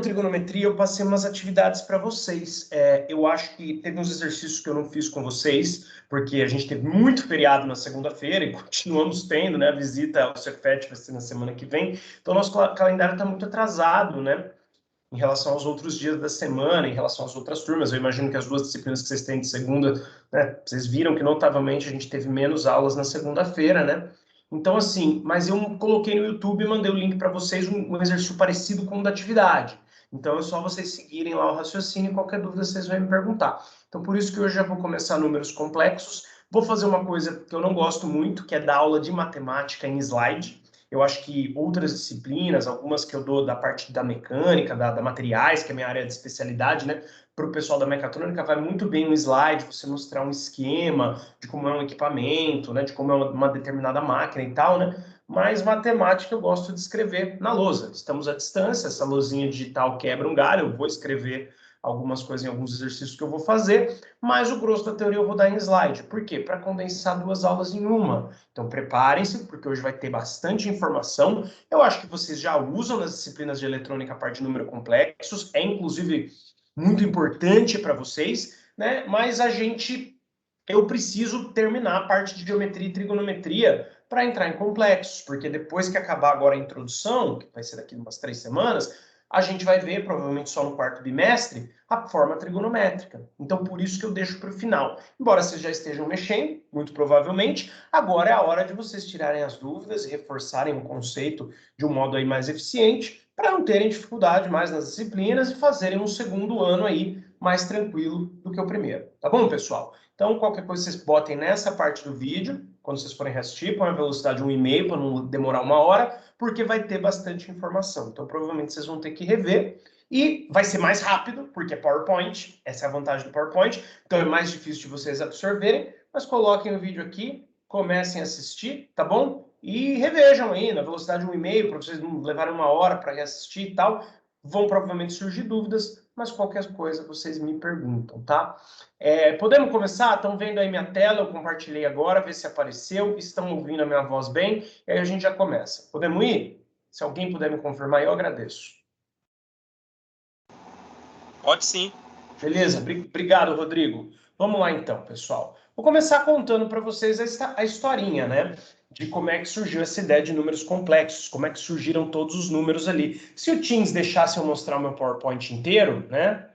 trigonometria, eu passei umas atividades para vocês. Eu acho que teve uns exercícios que eu não fiz com vocês, porque a gente teve muito feriado na segunda-feira e continuamos tendo, né? A visita ao Cefet vai ser na semana que vem. Então, nosso calendário está muito atrasado, né? Em relação aos outros dias da semana, em relação às outras turmas. Eu imagino que as duas disciplinas que vocês têm de segunda, né? Vocês viram que, notavelmente, a gente teve menos aulas na segunda-feira, né? Então, assim, mas eu coloquei no YouTube e mandei o link para vocês, um exercício parecido com o da atividade. Então, é só vocês seguirem lá o raciocínio e qualquer dúvida vocês vão me perguntar. Então, por isso que hoje já vou começar números complexos. Vou fazer uma coisa que eu não gosto muito, que é dar aula de matemática em slide. Eu acho que outras disciplinas, algumas que eu dou da parte da mecânica, da materiais, que é a minha área de especialidade, né? Para o pessoal da mecatrônica, vai muito bem um slide, você mostrar um esquema de como é um equipamento, né? De como é uma determinada máquina e tal, né? Mas matemática eu gosto de escrever na lousa. Estamos à distância, essa lousinha digital quebra um galho, eu vou escrever algumas coisas em alguns exercícios que eu vou fazer, mas o grosso da teoria eu vou dar em slide. Por quê? Para condensar duas aulas em uma. Então preparem-se, porque hoje vai ter bastante informação. Eu acho que vocês já usam nas disciplinas de eletrônica a parte de número complexos, é inclusive muito importante para vocês, né? Mas eu preciso terminar a parte de geometria e trigonometria para entrar em complexos, porque depois que acabar agora a introdução, que vai ser daqui a umas 3 semanas, a gente vai ver, provavelmente só no quarto bimestre, a forma trigonométrica. Então, por isso que eu deixo para o final. Embora vocês já estejam mexendo, muito provavelmente, agora é a hora de vocês tirarem as dúvidas e reforçarem o conceito de um modo aí mais eficiente, para não terem dificuldade mais nas disciplinas e fazerem um segundo ano aí mais tranquilo do que o primeiro. Tá bom, pessoal? Então, qualquer coisa vocês botem nessa parte do vídeo, quando vocês forem assistir, põe a velocidade 1,5 para não demorar 1 hora, porque vai ter bastante informação. Então, provavelmente vocês vão ter que rever e vai ser mais rápido, porque é PowerPoint, essa é a vantagem do PowerPoint, então é mais difícil de vocês absorverem, mas coloquem o vídeo aqui, comecem a assistir, tá bom? E revejam aí na velocidade 1,5 para vocês não levarem 1 hora para reassistir e tal. Vão provavelmente surgir dúvidas, mas qualquer coisa vocês me perguntam, tá? Podemos começar? Estão vendo aí minha tela? Eu compartilhei agora, ver se apareceu. Estão ouvindo a minha voz bem? E aí a gente já começa. Podemos ir? Se alguém puder me confirmar, eu agradeço. Pode sim. Beleza, obrigado, Rodrigo. Vamos lá então, pessoal. Vou começar contando para vocês a historinha, né? De como é que surgiu essa ideia de números complexos, como é que surgiram todos os números ali. Se o Teams deixasse eu mostrar o meu PowerPoint inteiro, né?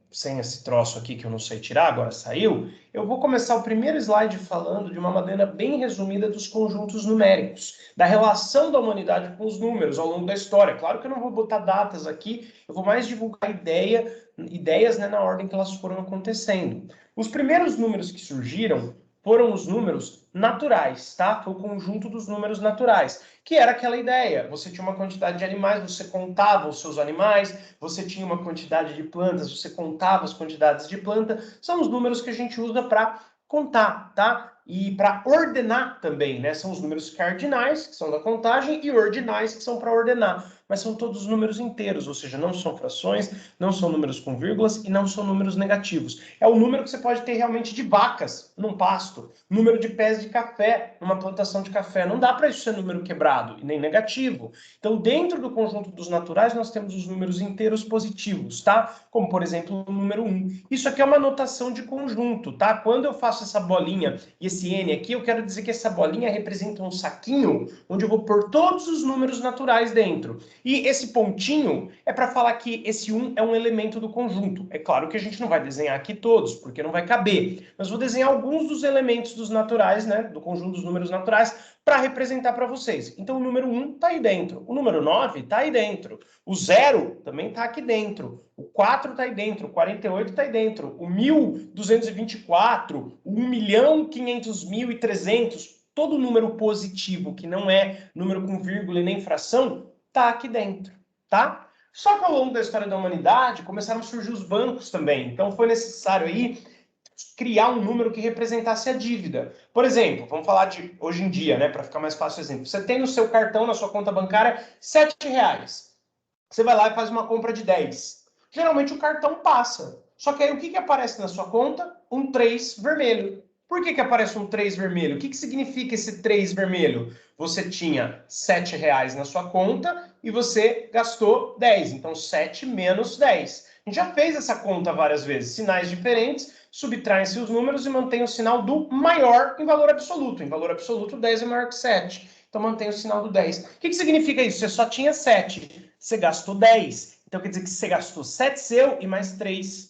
Sem esse troço aqui que eu não sei tirar, agora saiu, eu vou começar o primeiro slide falando de uma maneira bem resumida dos conjuntos numéricos, da relação da humanidade com os números ao longo da história. Claro que eu não vou botar datas aqui, eu vou mais divulgar ideias, né, na ordem que elas foram acontecendo. Os primeiros números que surgiram foram os números naturais, tá? Foi o conjunto dos números naturais, que era aquela ideia. Você tinha uma quantidade de animais, você contava os seus animais, você tinha uma quantidade de plantas, você contava as quantidades de planta. São os números que a gente usa para contar, tá? E para ordenar também, né? São os números cardinais, que são da contagem, e ordinais, que são para ordenar. Mas são todos números inteiros, ou seja, não são frações, não são números com vírgulas e não são números negativos. É o número que você pode ter realmente de vacas num pasto, número de pés de café numa plantação de café. Não dá para isso ser número quebrado e nem negativo. Então, dentro do conjunto dos naturais, nós temos os números inteiros positivos, tá? Como, por exemplo, o número 1. Isso aqui é uma notação de conjunto, tá? Quando eu faço essa bolinha e esse N aqui, eu quero dizer que essa bolinha representa um saquinho onde eu vou pôr todos os números naturais dentro. E esse pontinho é para falar que esse 1 é um elemento do conjunto. É claro que a gente não vai desenhar aqui todos, porque não vai caber. Mas vou desenhar alguns dos elementos dos naturais, né, do conjunto dos números naturais, para representar para vocês. Então, o número 1 está aí dentro. O número 9 está aí dentro. O 0 também está aqui dentro. O 4 está aí dentro. O 48 está aí dentro. O 1224, o 1.500.300, todo número positivo, que não é número com vírgula e nem fração, está aqui dentro, tá? Só que ao longo da história da humanidade começaram a surgir os bancos também. Então foi necessário aí criar um número que representasse a dívida. Por exemplo, vamos falar de hoje em dia, né, para ficar mais fácil o exemplo. Você tem no seu cartão, na sua conta bancária, R$7. Você vai lá e faz uma compra de 10. Geralmente o cartão passa. Só que aí o que aparece na sua conta? Um 3 vermelho. Por que aparece um 3 vermelho? O que significa esse 3 vermelho? Você tinha R$ 7 na sua conta e você gastou 10. Então, 7 menos 10. A gente já fez essa conta várias vezes. Sinais diferentes, subtraem-se os números e mantém o sinal do maior em valor absoluto. Em valor absoluto, 10 é maior que 7. Então, mantém o sinal do 10. O que significa isso? Você só tinha 7. Você gastou 10. Então, quer dizer que você gastou 7 seu e mais 3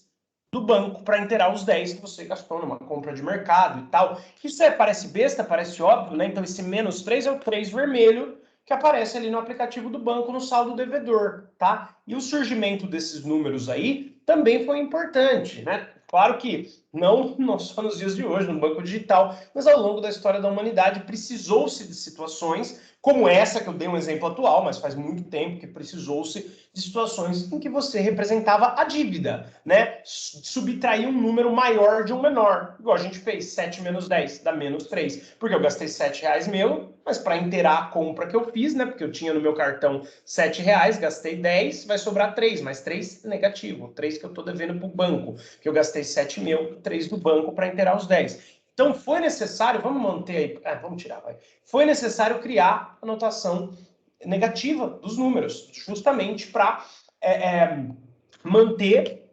do banco para inteirar os 10 que você gastou numa compra de mercado e tal. Isso parece besta, parece óbvio, né? Então, esse menos 3 é o 3 vermelho que aparece ali no aplicativo do banco no saldo devedor, tá? E o surgimento desses números aí também foi importante, né? Claro que não só nos dias de hoje, no banco digital, mas ao longo da história da humanidade precisou-se de situações como essa, que eu dei um exemplo atual, mas faz muito tempo que precisou-se de situações em que você representava a dívida, né? Subtrair um número maior de um menor. Igual a gente fez, 7 menos 10 dá menos 3. Porque eu gastei R$ 7 meu, mas para inteirar a compra que eu fiz, né? Porque eu tinha no meu cartão R$ 7, gastei 10, vai sobrar 3, mas 3 negativo, 3 que eu estou devendo para o banco, que eu gastei 7 meu, 3 do banco para inteirar os 10. Então, foi necessário, vamos manter aí, vamos tirar, vai. Foi necessário criar a notação negativa dos números, justamente para manter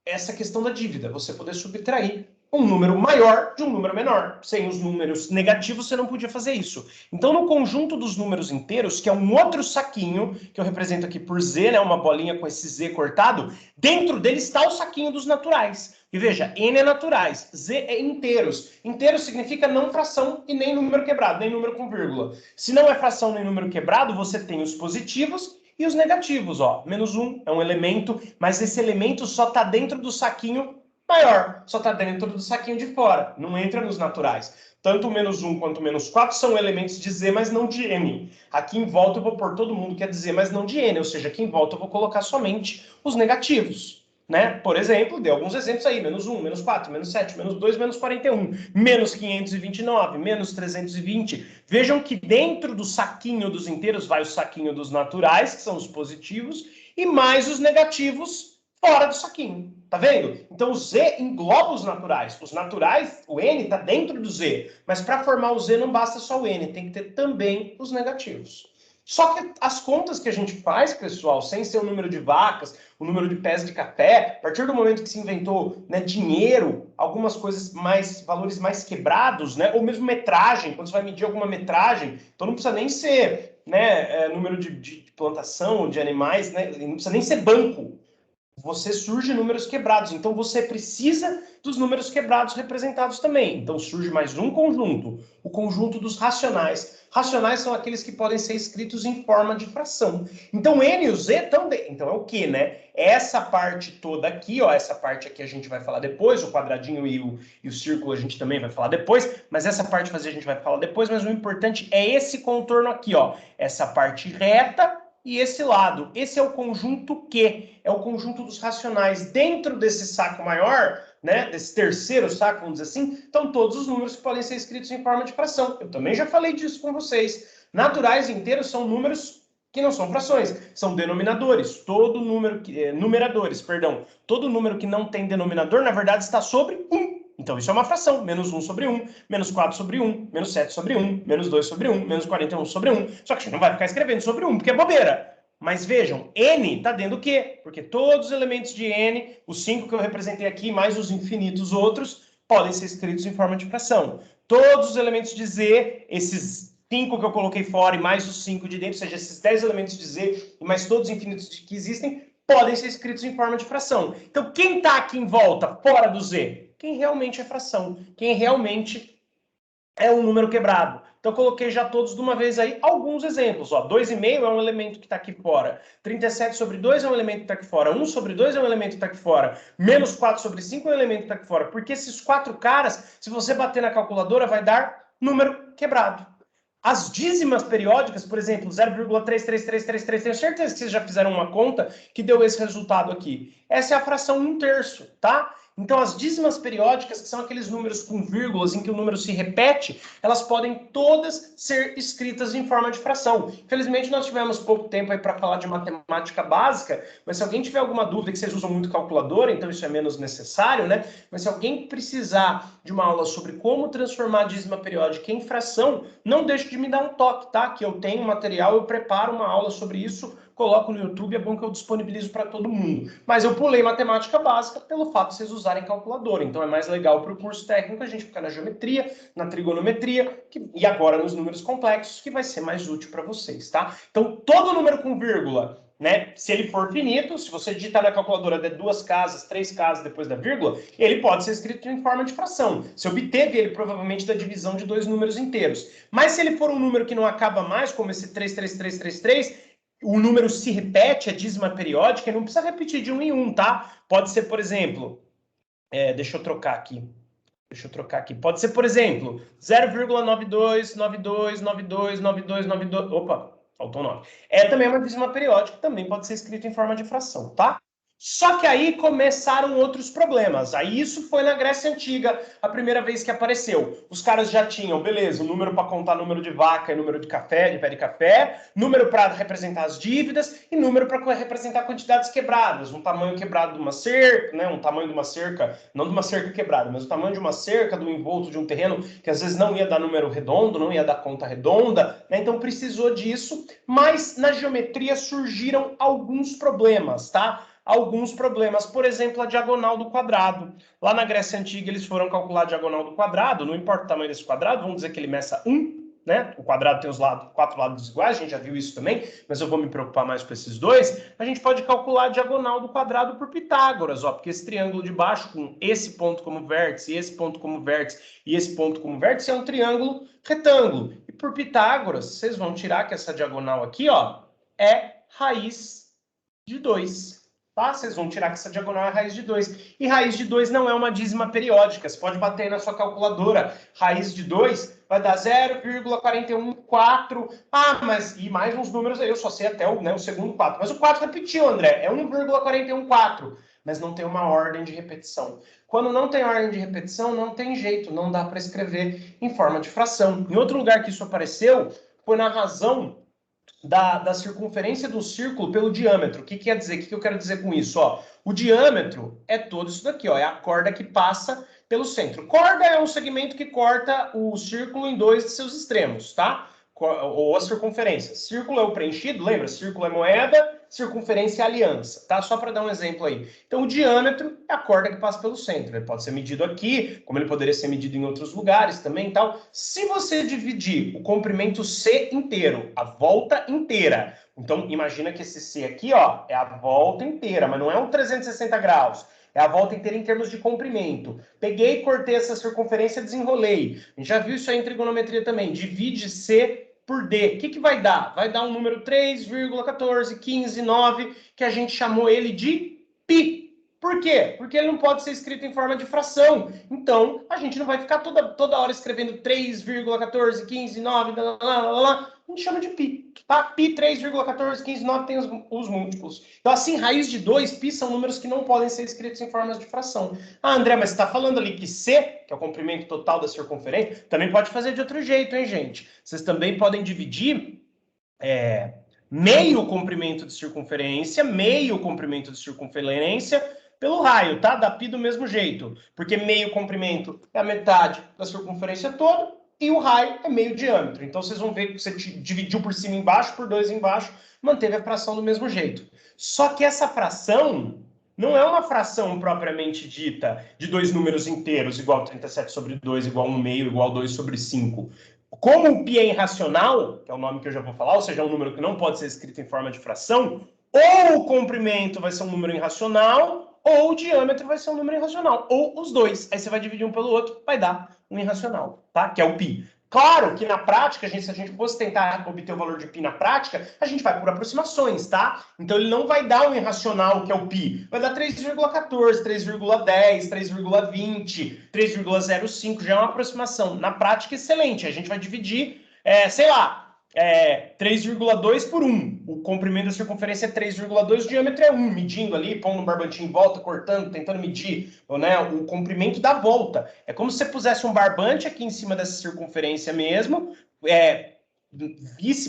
essa questão da dívida, você poder subtrair um número maior de um número menor. Sem os números negativos, você não podia fazer isso. Então, no conjunto dos números inteiros, que é um outro saquinho, que eu represento aqui por Z, né, uma bolinha com esse Z cortado, dentro dele está o saquinho dos naturais. E veja, N é naturais, Z é inteiros. Inteiro significa não fração e nem número quebrado, nem número com vírgula. Se não é fração nem número quebrado, você tem os positivos e os negativos, ó. Menos 1 é um elemento, mas esse elemento só está dentro do saquinho maior, só está dentro do saquinho de fora, não entra nos naturais. Tanto o menos 1 quanto o menos 4 são elementos de Z, mas não de N. Aqui em volta eu vou pôr todo mundo que é de Z, mas não de N, ou seja, aqui em volta eu vou colocar somente os negativos. Né? Por exemplo, dei alguns exemplos aí, menos 1, menos 4, menos 7, menos 2, menos 41, menos 529, menos 320. Vejam que dentro do saquinho dos inteiros vai o saquinho dos naturais, que são os positivos, e mais os negativos fora do saquinho. Tá vendo? Então o Z engloba os naturais. Os naturais, o N está dentro do Z, mas para formar o Z não basta só o N, tem que ter também os negativos. Só que as contas que a gente faz, pessoal, sem ser o número de vacas, o número de pés de café, a partir do momento que se inventou, né, dinheiro, algumas coisas valores mais quebrados, né, ou mesmo metragem, quando você vai medir alguma metragem, então não precisa nem ser, né, número de plantação de animais, né, não precisa nem ser banco. Você surge números quebrados, então você precisa dos números quebrados representados também. Então surge mais um conjunto, o conjunto dos racionais. Racionais são aqueles que podem ser escritos em forma de fração. Então N e o Z também. Então é o que, né? Essa parte toda aqui, ó, essa parte aqui a gente vai falar depois, o quadradinho e o círculo a gente também vai falar depois, mas essa parte fazer a gente vai falar depois, mas o importante é esse contorno aqui, ó, essa parte reta e esse lado. Esse é o conjunto Q, é o conjunto dos racionais. Dentro desse saco maior, né, desse terceiro saco, vamos dizer assim, estão todos os números que podem ser escritos em forma de fração. Eu também já falei disso com vocês. Naturais inteiros são números que não são frações, são denominadores. Todo número, numeradores, perdão. Todo número que não tem denominador, na verdade, está sobre 1. Então, isso é uma fração. Menos 1 sobre 1, menos 4 sobre 1, menos 7 sobre 1, menos 2 sobre 1, menos 41 sobre 1. Só que a gente não vai ficar escrevendo sobre 1, porque é bobeira. Mas vejam, N está dentro do quê? Porque todos os elementos de N, os 5 que eu representei aqui, mais os infinitos outros, podem ser escritos em forma de fração. Todos os elementos de Z, esses 5 que eu coloquei fora e mais os 5 de dentro, ou seja, esses 10 elementos de Z e mais todos os infinitos que existem, podem ser escritos em forma de fração. Então, quem está aqui em volta, fora do Z? Quem realmente é fração, quem realmente é um número quebrado. Então, coloquei já todos de uma vez aí alguns exemplos. 2,5 é um elemento que está aqui fora. 37 sobre 2 é um elemento que está aqui fora. 1 sobre 2 é um elemento que está aqui fora. Menos 4 sobre 5 é um elemento que está aqui fora. Porque esses 4 caras, se você bater na calculadora, vai dar número quebrado. As dízimas periódicas, por exemplo, 0,33333, tenho certeza que vocês já fizeram uma conta que deu esse resultado aqui. Essa é a fração 1/3, tá? Então, as dízimas periódicas, que são aqueles números com vírgulas em que o número se repete, elas podem todas ser escritas em forma de fração. Infelizmente, nós tivemos pouco tempo aí para falar de matemática básica, mas se alguém tiver alguma dúvida, que vocês usam muito calculadora, então isso é menos necessário, né? Mas se alguém precisar de uma aula sobre como transformar a dízima periódica em fração, não deixe de me dar um toque, tá? Que eu tenho material, eu preparo uma aula sobre isso, coloco no YouTube, é bom que eu disponibilizo para todo mundo. Mas eu pulei matemática básica pelo fato de vocês usarem calculadora, então é mais legal para o curso técnico a gente ficar na geometria, na trigonometria e agora nos números complexos, que vai ser mais útil para vocês, tá? Então, todo número com vírgula, né, se ele for finito, se você digitar na calculadora de 2 casas, 3 casas depois da vírgula, ele pode ser escrito em forma de fração. Você obteve ele provavelmente da divisão de 2 números inteiros. Mas se ele for um número que não acaba mais, como esse 33333, o número se repete, a dízima periódica, e não precisa repetir de 1 em 1, tá? Pode ser, por exemplo, deixa eu trocar aqui. Pode ser, por exemplo, 0,9292929292. Opa, faltou 9. É também uma dízima periódica, também pode ser escrito em forma de fração, tá? Só que aí começaram outros problemas. Aí isso foi na Grécia Antiga, a primeira vez que apareceu. Os caras já tinham, beleza, o número para contar número de vaca e número de café, de pé de café, número para representar as dívidas e número para representar quantidades quebradas. Um tamanho quebrado de uma cerca, né? Um tamanho de uma cerca, não de uma cerca quebrada, mas o tamanho de uma cerca, do envolto de um terreno, que às vezes não ia dar número redondo, não ia dar conta redonda, né? Então precisou disso, mas na geometria surgiram alguns problemas, tá? Alguns problemas, por exemplo, a diagonal do quadrado. Lá na Grécia Antiga, eles foram calcular a diagonal do quadrado, não importa o tamanho desse quadrado, vamos dizer que ele meça 1, né? O quadrado tem os 4 lados iguais, a gente já viu isso também, mas eu vou me preocupar mais com esses dois. A gente pode calcular a diagonal do quadrado por Pitágoras, ó, porque esse triângulo de baixo, com esse ponto como vértice, esse ponto como vértice e esse ponto como vértice, é um triângulo retângulo. E por Pitágoras, vocês vão tirar que essa diagonal aqui, ó, é raiz de 2. Tá? Vocês vão tirar que essa diagonal é raiz de 2. E raiz de 2 não é uma dízima periódica. Você pode bater aí na sua calculadora. Raiz de 2 vai dar 0,414. Ah, mas... E mais uns números aí. Eu só sei até o segundo 4. Mas o 4 repetiu, André. É 1,414. Mas não tem uma ordem de repetição. Quando não tem ordem de repetição, não tem jeito. Não dá para escrever em forma de fração. Em outro lugar que isso apareceu foi na razão da circunferência do círculo pelo diâmetro. O que quer dizer? O que eu quero dizer com isso? Ó, o diâmetro é todo isso daqui, ó, é a corda que passa pelo centro. Corda é um segmento que corta o círculo em 2 de seus extremos, tá? Ou a circunferência. Círculo é o preenchido, lembra? Círculo é moeda, circunferência é aliança, tá? Só para dar um exemplo aí. Então, o diâmetro é a corda que passa pelo centro. Ele pode ser medido aqui, como ele poderia ser medido em outros lugares também e tal. Se você dividir o comprimento C inteiro, a volta inteira, então imagina que esse C aqui, ó, é a volta inteira, mas não é um 360 graus. É a volta inteira em termos de comprimento. Peguei, cortei essa circunferência, desenrolei. A gente já viu isso aí em trigonometria também. Divide C por D. O que vai dar? Vai dar um número 3,1415,9, que a gente chamou ele de π. Por quê? Porque ele não pode ser escrito em forma de fração. Então, a gente não vai ficar toda hora escrevendo 3,1415,9, a gente chama de π. Tá? Π 3,1415,9 tem os múltiplos. Então, assim, raiz de 2, π são números que não podem ser escritos em formas de fração. Ah, André, mas você está falando ali que C, que é o comprimento total da circunferência, também pode fazer de outro jeito, hein, gente? Vocês também podem dividir meio comprimento de circunferência pelo raio, tá? Dá π do mesmo jeito, porque meio comprimento é a metade da circunferência toda, e o raio é meio diâmetro. Então, vocês vão ver que você dividiu por cima e embaixo, por 2 embaixo, manteve a fração do mesmo jeito. Só que essa fração não é uma fração propriamente dita de 2 números inteiros, igual 37 sobre 2, igual 1 meio, igual 2 sobre 5. Como o π é irracional, que é o nome que eu já vou falar, ou seja, é um número que não pode ser escrito em forma de fração, ou o comprimento vai ser um número irracional, ou o diâmetro vai ser um número irracional, ou os dois. Aí você vai dividir um pelo outro, vai dar um irracional, tá? Que é o π. Claro que na prática, se a gente fosse tentar obter o valor de π na prática, a gente vai por aproximações, tá? Então ele não vai dar um irracional, que é o π. Vai dar 3,14, 3,10, 3,20, 3,05, já é uma aproximação. Na prática, excelente. A gente vai dividir, sei lá, 3,2 por 1. O comprimento da circunferência é 3,2, o diâmetro é 1, medindo ali, pondo um barbantinho em volta, cortando, tentando medir, né, o comprimento da volta. É como se você pusesse um barbante aqui em cima dessa circunferência mesmo,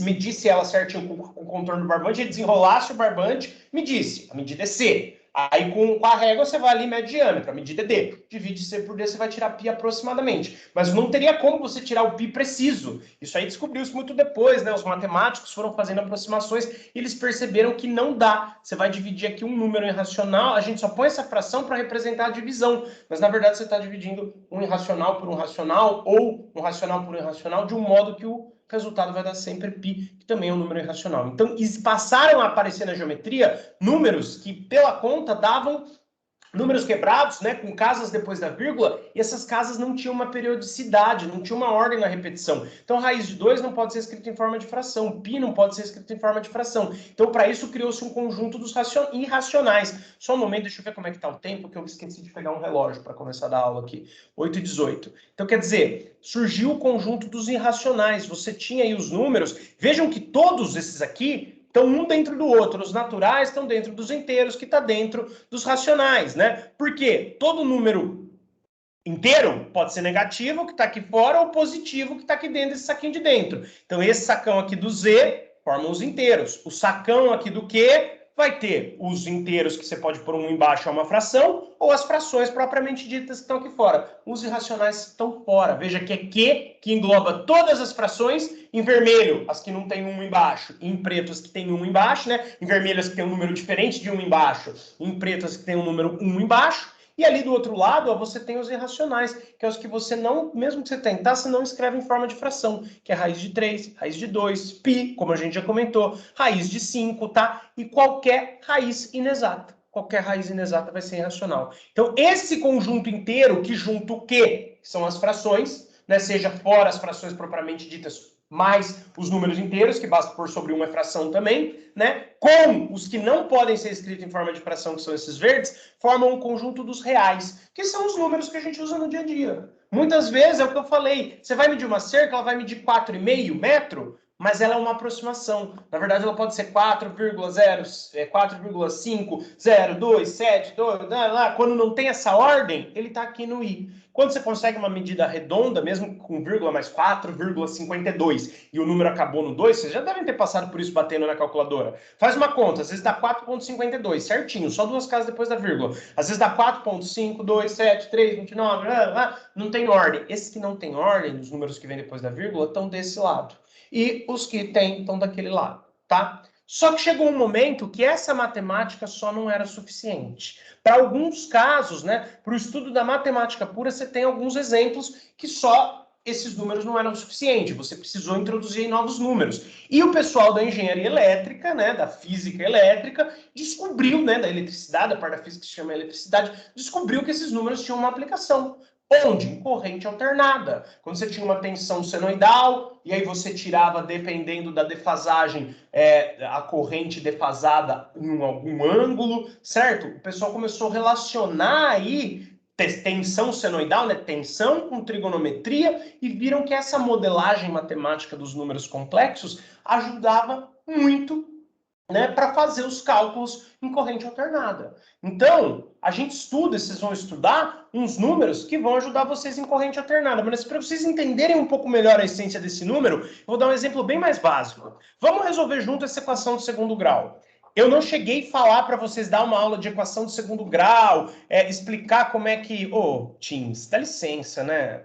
medisse ela certinho com o contorno do barbante, desenrolasse o barbante, medisse. A medida é C. Aí com a régua você vai ali e mede diâmetro, a medida é D. Divide C por D, você vai tirar π aproximadamente. Mas não teria como você tirar o π preciso. Isso aí descobriu-se muito depois, né? Os matemáticos foram fazendo aproximações e eles perceberam que não dá. Você vai dividir aqui um número irracional, a gente só põe essa fração para representar a divisão. Mas na verdade você está dividindo um irracional por um racional ou um racional por um irracional de um modo que o resultado vai dar sempre π, que também é um número irracional. Então, passaram a aparecer na geometria números que, pela conta, davam números quebrados, né, com casas depois da vírgula, e essas casas não tinham uma periodicidade, não tinha uma ordem na repetição. Então, raiz de 2 não pode ser escrito em forma de fração, π não pode ser escrito em forma de fração. Então, para isso, criou-se um conjunto dos irracionais. Só um momento, deixa eu ver como é que está o tempo, que eu esqueci de pegar um relógio para começar a dar aula aqui. 8h18. Então, quer dizer, surgiu o conjunto dos irracionais. Você tinha aí os números. Vejam que todos esses aqui estão um dentro do outro. Os naturais estão dentro dos inteiros, que está dentro dos racionais, né? Porque todo número inteiro pode ser negativo, que está aqui fora, ou positivo, que está aqui dentro desse saquinho de dentro. Então, esse sacão aqui do Z forma os inteiros. O sacão aqui do Q vai ter os inteiros que você pode pôr um embaixo, é uma fração, ou as frações propriamente ditas que estão aqui fora. Os irracionais estão fora. Veja que é Q, que engloba todas as frações, em vermelho, as que não tem um embaixo, em preto, as que tem um embaixo, né? Em vermelho, as que tem um número diferente de um embaixo, em preto, as que tem um número 1 embaixo. E ali do outro lado, ó, você tem os irracionais, que é os que você não, mesmo que você tentar, você não escreve em forma de fração, que é raiz de 3, raiz de 2, π, como a gente já comentou, raiz de 5, tá? E qualquer raiz inexata. Qualquer raiz inexata vai ser irracional. Então, esse conjunto inteiro que junta o quê? São as frações, né? Seja fora as frações propriamente ditas, mais os números inteiros, que basta pôr sobre uma fração também, né? Com os que não podem ser escritos em forma de fração, que são esses verdes, formam um conjunto dos reais, que são os números que a gente usa no dia a dia. Muitas vezes, é o que eu falei, você vai medir uma cerca, ela vai medir 4,5 metro, mas ela é uma aproximação. Na verdade, ela pode ser 4,50272, lá. Quando não tem essa ordem, ele está aqui no i. Quando você consegue uma medida redonda, mesmo com vírgula mais 4,52, e o número acabou no 2, vocês já devem ter passado por isso batendo na calculadora. Faz uma conta, às vezes dá 4,52, certinho, só duas casas depois da vírgula. Às vezes dá 4,5, 2, 7, 3, 29, não tem ordem. Esses que não tem ordem, os números que vêm depois da vírgula, estão desse lado. E os que tem estão daquele lado, tá? Só que chegou um momento que essa matemática só não era suficiente. Para alguns casos, né, para o estudo da matemática pura, você tem alguns exemplos que só esses números não eram suficientes. Você precisou introduzir novos números. E o pessoal da engenharia elétrica, né, da física elétrica, descobriu, né, da eletricidade, a parte da física que se chama eletricidade, descobriu que esses números tinham uma aplicação. Onde? Em corrente alternada. Quando você tinha uma tensão senoidal, e aí você tirava, dependendo da defasagem, a corrente defasada em algum ângulo, certo? O pessoal começou a relacionar aí tensão senoidal, né? Tensão com trigonometria, e viram que essa modelagem matemática dos números complexos ajudava muito, né, para fazer os cálculos em corrente alternada. Então, a gente estuda, vocês vão estudar uns números que vão ajudar vocês em corrente alternada. Mas para vocês entenderem um pouco melhor a essência desse número, eu vou dar um exemplo bem mais básico. Vamos resolver junto essa equação de segundo grau. Eu não cheguei a falar para vocês dar uma aula de equação de segundo grau, explicar como é que... Ô, Teams, dá licença, né?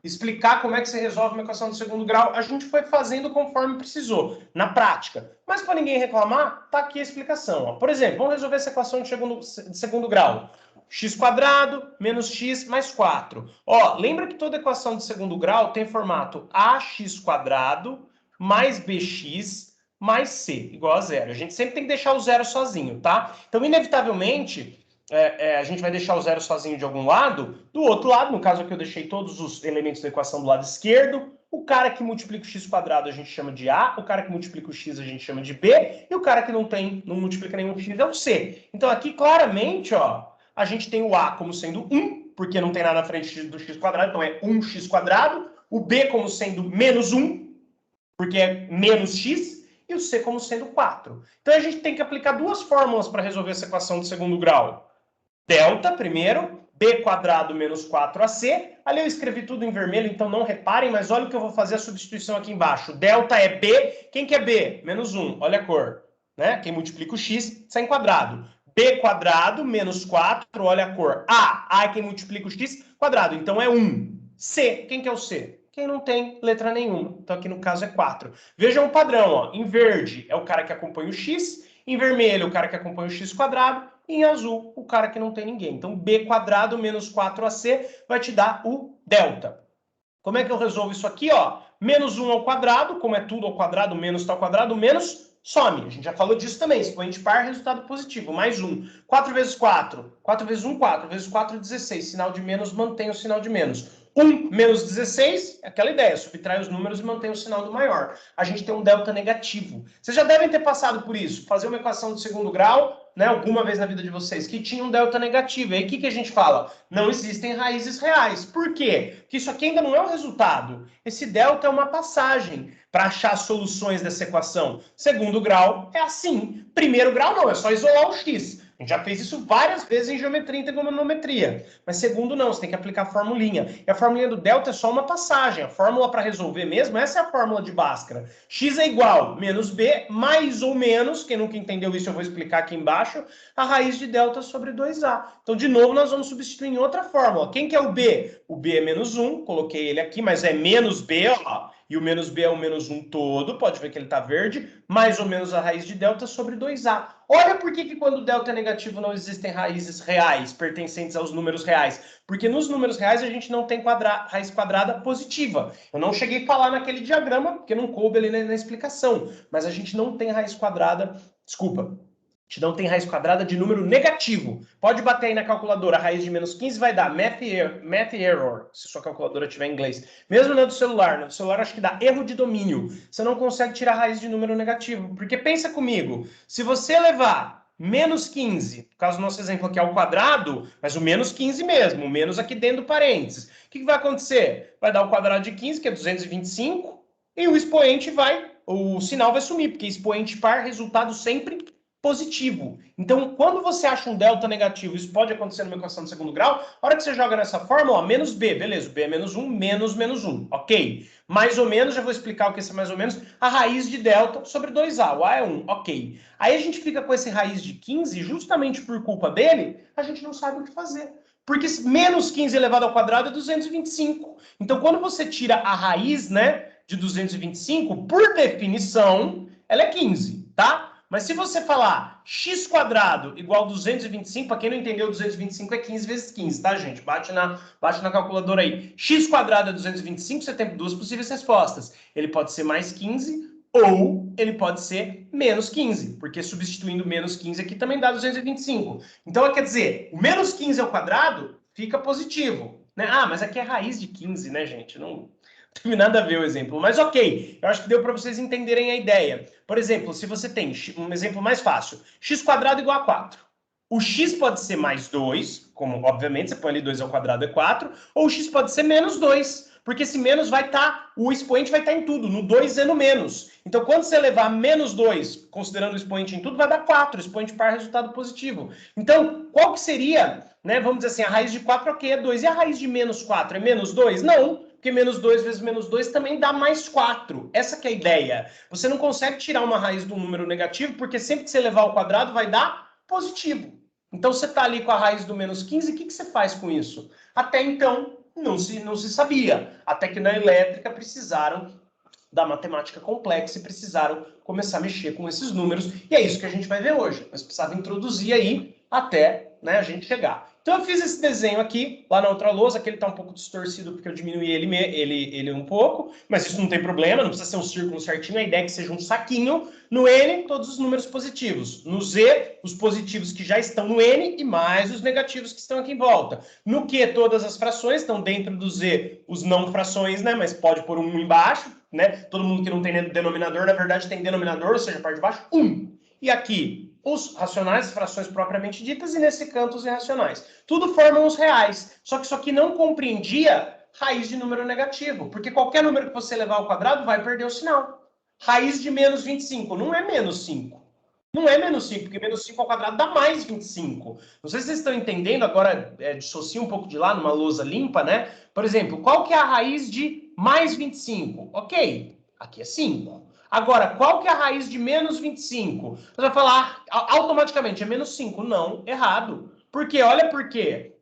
Explicar como é que você resolve uma equação de segundo grau, a gente foi fazendo conforme precisou, na prática. Mas para ninguém reclamar, tá aqui a explicação. Ó. Por exemplo, vamos resolver essa equação de segundo grau. X² menos x mais 4. Ó, lembra que toda equação de segundo grau tem formato ax² mais bx mais c, igual a zero. A gente sempre tem que deixar o zero sozinho, tá? Então, inevitavelmente... a gente vai deixar o zero sozinho de algum lado, do outro lado, no caso aqui eu deixei todos os elementos da equação do lado esquerdo, o cara que multiplica o x² a gente chama de A, o cara que multiplica o x a gente chama de B, e o cara que não multiplica nenhum x é o C. Então aqui claramente, ó, a gente tem o A como sendo 1, porque não tem nada na frente do x², então é 1x², o B como sendo menos 1, porque é menos x, e o c como sendo 4. Então, a gente tem que aplicar duas fórmulas para resolver essa equação de segundo grau. Delta, primeiro, b quadrado menos 4ac. Ali eu escrevi tudo em vermelho, então não reparem, mas olha o que eu vou fazer a substituição aqui embaixo. Delta é b, quem que é b? Menos 1, olha a cor. Né? Quem multiplica o x, sai em quadrado. B quadrado menos 4, olha a cor. A é quem multiplica o x quadrado, então é 1. C, quem que é o C? Quem não tem letra nenhuma. Então aqui no caso é 4. Vejam o padrão, ó. Em verde é o cara que acompanha o x, em vermelho o cara que acompanha o x quadrado, e em azul o cara que não tem ninguém. Então b quadrado menos 4ac vai te dar o delta. Como é que eu resolvo isso aqui, ó? Menos 1 ao quadrado, como é tudo ao quadrado, menos tá ao quadrado, menos some. A gente já falou disso também. Expoente par, resultado positivo. Mais 1. 4 vezes 4. 4 vezes 1, 4. Vezes 4, 16. Sinal de menos, mantém o sinal de menos. 1 menos 16, é aquela ideia. Subtrai os números e mantém o sinal do maior. A gente tem um delta negativo. Vocês já devem ter passado por isso. Fazer uma equação de segundo grau, né, alguma vez na vida de vocês, que tinha um delta negativo. E aí o que a gente fala? Não existem raízes reais. Por quê? Porque isso aqui ainda não é o resultado. Esse delta é uma passagem para achar soluções dessa equação. Segundo grau é assim. Primeiro grau não, é só isolar o x. A gente já fez isso várias vezes em geometria e trigonometria. Mas segundo não, você tem que aplicar a formulinha. E a formulinha do delta é só uma passagem. A fórmula para resolver mesmo, essa é a fórmula de Bhaskara. X é igual menos b, mais ou menos, quem nunca entendeu isso eu vou explicar aqui embaixo, a raiz de delta sobre 2a. Então, de novo, nós vamos substituir em outra fórmula. Quem que é o b? O b é menos 1, coloquei ele aqui, mas é menos b, ó. E o menos b é o menos 1 todo, pode ver que ele está verde, mais ou menos a raiz de delta sobre 2a. Olha por que quando o delta é negativo não existem raízes reais, pertencentes aos números reais. Porque nos números reais a gente não tem raiz quadrada positiva. Eu não cheguei a falar naquele diagrama, porque não coube ali na explicação. Mas a gente não tem raiz quadrada, desculpa, a gente não tem raiz quadrada de número negativo. Pode bater aí na calculadora, a raiz de menos 15 vai dar math error, se sua calculadora tiver em inglês. Mesmo na do celular acho que dá erro de domínio. Você não consegue tirar a raiz de número negativo. Porque pensa comigo, se você levar menos 15, por causa do nosso exemplo aqui ao quadrado, mas o menos 15 mesmo, o menos aqui dentro do parênteses. O que vai acontecer? Vai dar o quadrado de 15, que é 225, e o expoente o sinal vai sumir, porque expoente par, resultado sempre positivo. Então, quando você acha um delta negativo, isso pode acontecer numa equação de segundo grau, a hora que você joga nessa fórmula, ó, menos b, beleza, b é menos 1, menos 1, ok. Mais ou menos, já vou explicar o que é mais ou menos, a raiz de delta sobre 2a, o a é 1, ok. Aí a gente fica com esse raiz de 15, justamente por culpa dele, a gente não sabe o que fazer. Porque menos 15 elevado ao quadrado é 225. Então, quando você tira a raiz, né, de 225, por definição, ela é 15, tá? Mas se você falar x quadrado igual 225, para quem não entendeu, 225 é 15 vezes 15, tá, gente? Bate na calculadora aí. X quadrado é 225, você tem duas possíveis respostas. Ele pode ser mais 15 ou ele pode ser menos 15, porque substituindo menos 15 aqui também dá 225. Então, quer dizer, o menos 15 ao quadrado fica positivo, né? Ah, mas aqui é raiz de 15, né, gente? Não tem nada a ver o exemplo, mas ok, eu acho que deu para vocês entenderem a ideia. Por exemplo, se você tem um exemplo mais fácil, x quadrado igual a 4. O x pode ser mais 2, como obviamente você põe ali 2 ao quadrado é 4, ou o x pode ser menos 2, porque esse menos vai estar, o expoente vai estar em tudo, no 2 e no menos. Então, quando você levar menos 2, considerando o expoente em tudo, vai dar 4, expoente par resultado positivo. Então, qual que seria, né, vamos dizer assim, a raiz de 4 ok, é 2, e a raiz de menos 4 é menos 2? Não, porque menos 2 vezes menos 2 também dá mais 4. Essa que é a ideia. Você não consegue tirar uma raiz de um número negativo, porque sempre que você levar ao quadrado vai dar positivo. Então, você está ali com a raiz do menos 15, o que você faz com isso? Até então, não se sabia. Até que na elétrica precisaram da matemática complexa e precisaram começar a mexer com esses números. E é isso que a gente vai ver hoje. Mas precisava introduzir aí até, né, a gente chegar. Então eu fiz esse desenho aqui, lá na outra lousa, que ele está um pouco distorcido porque eu diminuí ele um pouco, mas isso não tem problema, não precisa ser um círculo certinho, a ideia é que seja um saquinho. No N, todos os números positivos. No Z, os positivos que já estão no N e mais os negativos que estão aqui em volta. No Q, todas as frações estão dentro do Z, os não frações, né, mas pode pôr um embaixo, né? Todo mundo que não tem denominador, na verdade tem denominador, ou seja, a parte de baixo, 1. E aqui, os racionais, as frações propriamente ditas, e nesse canto os irracionais. Tudo formam os reais. Só que isso aqui não compreendia raiz de número negativo, porque qualquer número que você levar ao quadrado vai perder o sinal. Raiz de menos 25. Não é menos 5. Não é menos 5, porque menos 5 ao quadrado dá mais 25. Não sei se vocês estão entendendo, agora dissocia um pouco de lá numa lousa limpa, né? Por exemplo, qual que é a raiz de mais 25? Ok, aqui é 5. Agora, qual que é a raiz de menos 25? Você vai falar automaticamente, é menos 5. Não, errado. Por quê? Olha por quê.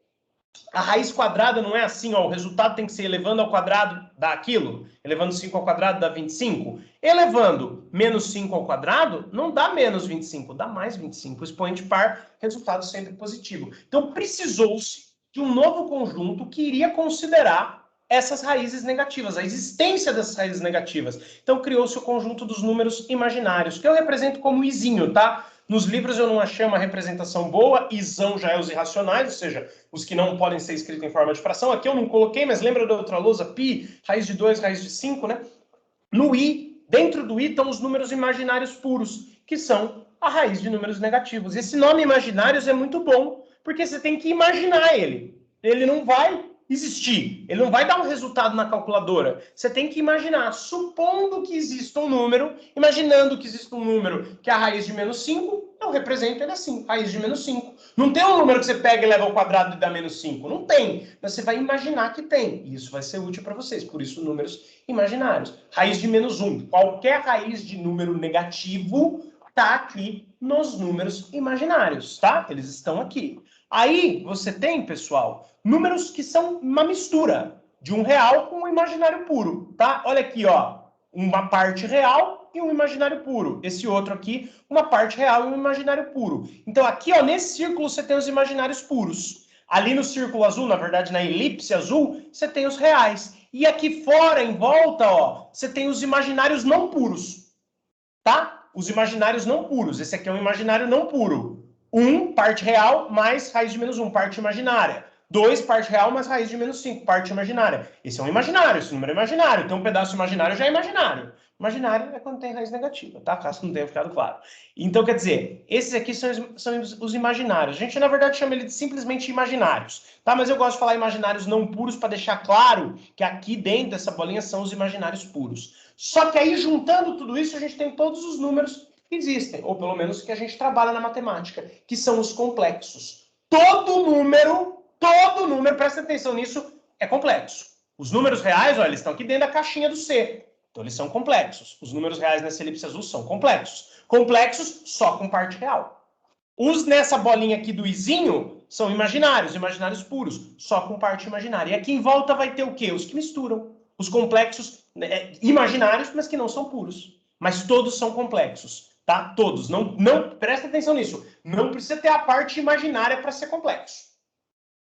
A raiz quadrada não é assim, ó, o resultado tem que ser elevando ao quadrado dá aquilo, elevando 5 ao quadrado dá 25. Elevando menos 5 ao quadrado não dá menos 25, dá mais 25. Expoente par, resultado sempre positivo. Então precisou-se de um novo conjunto que iria considerar essas raízes negativas, a existência dessas raízes negativas. Então criou-se o conjunto dos números imaginários, que eu represento como izinho, tá? Nos livros eu não achei uma representação boa, isão já é os irracionais, ou seja, os que não podem ser escritos em forma de fração. Aqui eu não coloquei, mas lembra da outra lousa? Pi, raiz de 2, raiz de 5, né? No i, dentro do i estão os números imaginários puros, que são a raiz de números negativos. Esse nome imaginários é muito bom, porque você tem que imaginar ele. Ele não vai existir, ele não vai dar um resultado na calculadora. Você tem que imaginar, supondo que exista um número, imaginando que exista um número que é a raiz de menos 5, eu represento ele assim, raiz de menos 5. Não tem um número que você pega e leva ao quadrado e dá menos 5. Não tem. Mas você vai imaginar que tem. E isso vai ser útil para vocês. Por isso, números imaginários. Raiz de menos 1. Qualquer raiz de número negativo está aqui nos números imaginários, tá? Eles estão aqui. Aí você tem, pessoal, números que são uma mistura de um real com um imaginário puro, tá? Olha aqui, ó, uma parte real e um imaginário puro. Esse outro aqui, uma parte real e um imaginário puro. Então aqui, ó, nesse círculo você tem os imaginários puros. Ali no círculo azul, na verdade na elipse azul, você tem os reais. E aqui fora, em volta, ó, você tem os imaginários não puros, tá? Os imaginários não puros. Esse aqui é um imaginário não puro. 1, parte real, mais raiz de menos 1, parte imaginária. 2, parte real, mais raiz de menos 5, parte imaginária. Esse é um imaginário, esse número é imaginário. Então, um pedaço imaginário já é imaginário. Imaginário é quando tem raiz negativa, tá? Caso não tenha ficado claro. Então, quer dizer, esses aqui são os imaginários. A gente, na verdade, chama ele de simplesmente imaginários, tá? Mas eu gosto de falar imaginários não puros para deixar claro que aqui dentro dessa bolinha são os imaginários puros. Só que aí, juntando tudo isso, a gente tem todos os números que existem, ou pelo menos que a gente trabalha na matemática, que são os complexos. Todo número, presta atenção nisso, é complexo. Os números reais, olha, eles estão aqui dentro da caixinha do C. Então, eles são complexos. Os números reais nessa elipse azul são complexos. Complexos só com parte real. Os nessa bolinha aqui do izinho são imaginários, imaginários puros, só com parte imaginária. E aqui em volta vai ter o quê? Os que misturam. Os complexos imaginários, mas que não são puros. Mas todos são complexos, tá? Todos. Não, presta atenção nisso. Não precisa ter a parte imaginária para ser complexo,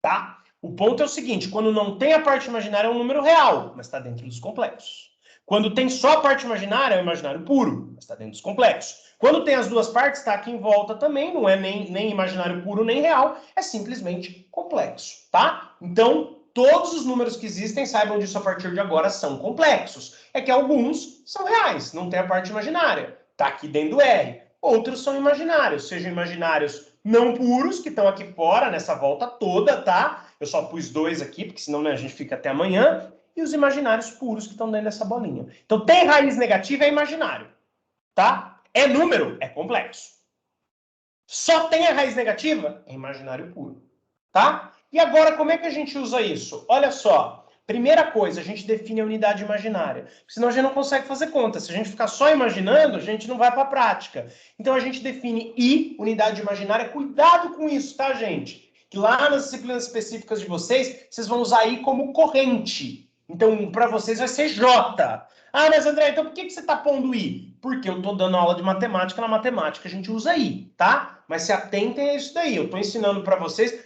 tá? O ponto é o seguinte, quando não tem a parte imaginária é um número real, mas está dentro dos complexos. Quando tem só a parte imaginária, é um imaginário puro, mas está dentro dos complexos. Quando tem as duas partes, está aqui em volta também, não é nem imaginário puro nem real, é simplesmente complexo, tá? Então, todos os números que existem, saibam disso a partir de agora, são complexos. É que alguns são reais, não tem a parte imaginária, está aqui dentro do R. Outros são imaginários, sejam imaginários não puros, que estão aqui fora, nessa volta toda, tá? Eu só pus 2 aqui, porque senão né, a gente fica até amanhã. E os imaginários puros que estão dentro dessa bolinha. Então, tem raiz negativa, é imaginário, tá? É número, é complexo. Só tem a raiz negativa, é imaginário puro, tá? E agora, como é que a gente usa isso? Olha só, primeira coisa, a gente define a unidade imaginária, senão a gente não consegue fazer conta. Se a gente ficar só imaginando, a gente não vai para a prática. Então, a gente define I, unidade imaginária. Cuidado com isso, tá, gente? Que lá nas disciplinas específicas de vocês, vocês vão usar I como corrente. Então, para vocês vai ser J. Ah, mas André, então por que você está pondo I? Porque eu estou dando aula de matemática, na matemática a gente usa I, tá? Mas se atentem a isso daí. Eu estou ensinando para vocês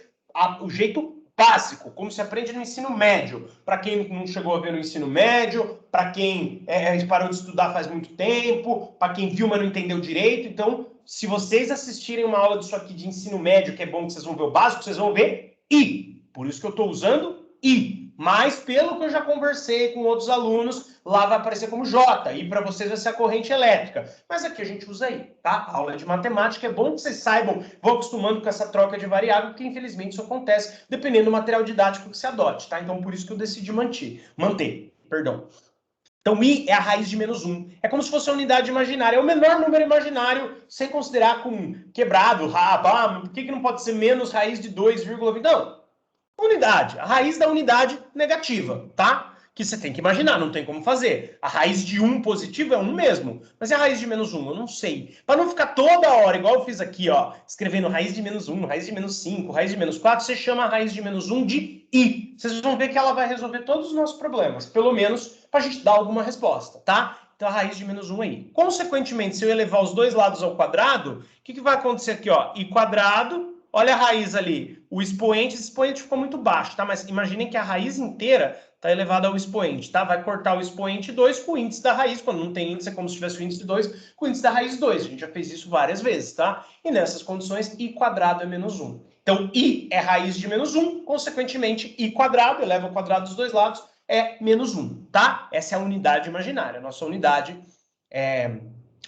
o jeito básico, como se aprende no ensino médio. Para quem não chegou a ver no ensino médio, para quem parou de estudar faz muito tempo, para quem viu, mas não entendeu direito. Então, se vocês assistirem uma aula disso aqui de ensino médio, que é bom que vocês vão ver o básico, vocês vão ver I. Por isso que eu estou usando I. Mas, pelo que eu já conversei com outros alunos, lá vai aparecer como J. E para vocês vai ser a corrente elétrica. Mas aqui a gente usa I, tá? A aula de matemática é bom que vocês saibam, vão acostumando com essa troca de variável, porque infelizmente isso acontece dependendo do material didático que se adote, tá? Então, por isso que eu decidi manter, perdão. Então, I é a raiz de menos 1. É como se fosse a unidade imaginária. É o menor número imaginário, sem considerar com quebrado, por que não pode ser menos raiz de 2,20? Não. Unidade. A raiz da unidade negativa, tá? Que você tem que imaginar, não tem como fazer. A raiz de 1 positivo é 1 mesmo. Mas e a raiz de menos 1? Eu não sei. Para não ficar toda hora, igual eu fiz aqui, ó, escrevendo raiz de menos 1, raiz de menos 5, raiz de menos 4, você chama a raiz de menos 1 de I. Vocês vão ver que ela vai resolver todos os nossos problemas. Pelo menos para a gente dar alguma resposta, tá? Então, a raiz de menos 1 aí. Consequentemente, se eu elevar os dois lados ao quadrado, o que vai acontecer aqui, ó? I quadrado, olha a raiz ali, o expoente, esse expoente ficou muito baixo, tá? Mas imaginem que a raiz inteira está elevada ao expoente, tá? Vai cortar o expoente 2 com o índice da raiz, quando não tem índice, é como se tivesse o índice 2 com o índice da raiz 2. A gente já fez isso várias vezes, tá? E nessas condições, I quadrado é menos 1. Então, I é raiz de menos 1, consequentemente, I quadrado, eleva ao quadrado dos dois lados, é menos 1, tá? Essa é a unidade imaginária, a nossa unidade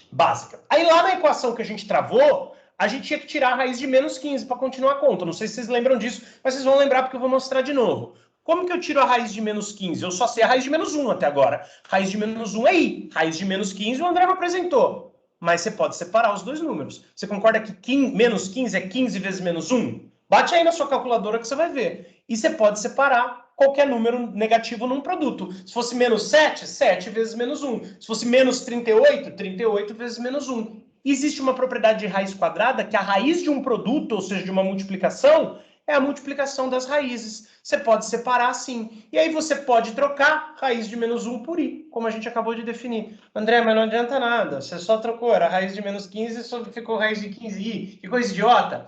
básica. Aí lá na equação que a gente travou, a gente tinha que tirar a raiz de menos 15 para continuar a conta. Não sei se vocês lembram disso, mas vocês vão lembrar porque eu vou mostrar de novo. Como que eu tiro a raiz de menos 15? Eu só sei a raiz de menos 1 até agora. Raiz de menos 1 é I. Raiz de menos 15 o André me apresentou. Mas você pode separar os dois números. Você concorda que menos 15 é 15 vezes menos 1? Bate aí na sua calculadora que você vai ver. E você pode separar qualquer número negativo num produto. Se fosse menos 7, 7 vezes menos 1. Se fosse menos 38, 38 vezes menos 1. Existe uma propriedade de raiz quadrada que a raiz de um produto, ou seja, de uma multiplicação, é a multiplicação das raízes. Você pode separar assim. E aí você pode trocar raiz de menos 1 por I, como a gente acabou de definir. André, mas não adianta nada. Você só trocou, era raiz de menos 15 e só ficou raiz de 15i. Que coisa idiota.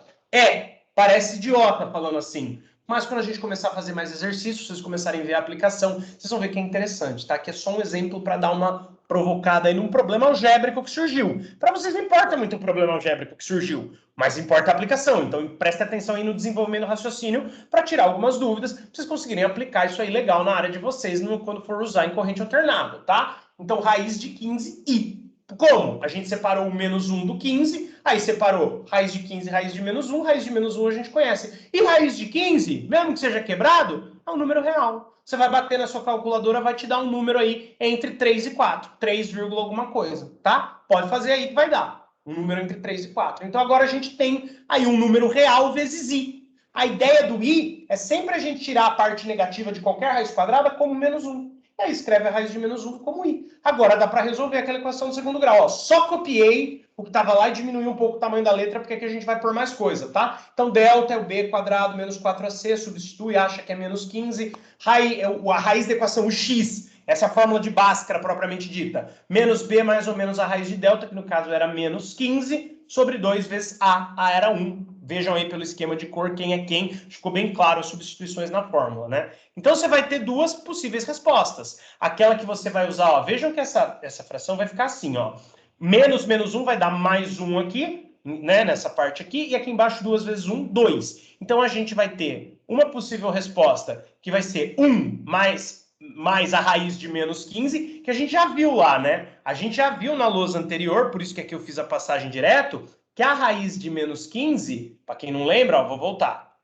Parece idiota falando assim. Mas quando a gente começar a fazer mais exercícios, vocês começarem a ver a aplicação, vocês vão ver que é interessante, tá? Que é só um exemplo para dar uma provocada aí num problema algébrico que surgiu. Para vocês não importa muito o problema algébrico que surgiu, mas importa a aplicação. Então, preste atenção aí no desenvolvimento do raciocínio para tirar algumas dúvidas, para vocês conseguirem aplicar isso aí legal na área de vocês quando for usar em corrente alternada, tá? Então, raiz de 15i. Como? A gente separou o menos 1 do 15, aí separou raiz de 15 raiz de menos 1, raiz de menos 1 a gente conhece. E raiz de 15, mesmo que seja quebrado, é um número real. Você vai bater na sua calculadora, vai te dar um número aí entre 3 e 4, 3, alguma coisa, tá? Pode fazer aí que vai dar um número entre 3 e 4. Então agora a gente tem aí um número real vezes i. A ideia do i é sempre a gente tirar a parte negativa de qualquer raiz quadrada como menos 1. E aí escreve a raiz de menos 1 como i. Agora dá para resolver aquela equação do segundo grau. Ó, só copiei o que estava lá e diminui um pouco o tamanho da letra, porque aqui a gente vai pôr mais coisa, tá? Então, delta é o b quadrado menos 4ac, substitui, acha que é menos 15. A raiz da equação, o x, essa é a fórmula de Bhaskara propriamente dita. Menos b mais ou menos a raiz de delta, que no caso era menos 15, sobre 2 vezes a. A era 1. Vejam aí pelo esquema de cor quem é quem. Ficou bem claro as substituições na fórmula, né? Então, você vai ter duas possíveis respostas. Aquela que você vai usar, ó. Vejam que essa fração vai ficar assim, ó. Menos 1 vai dar mais 1 aqui, né? Nessa parte aqui. E aqui embaixo, 2 vezes 1, 2. Então, a gente vai ter uma possível resposta que vai ser 1 mais a raiz de menos 15, que a gente já viu lá, né? A gente já viu na lousa anterior, por isso que aqui eu fiz a passagem direto, que a raiz de menos 15, para quem não lembra, ó, vou voltar,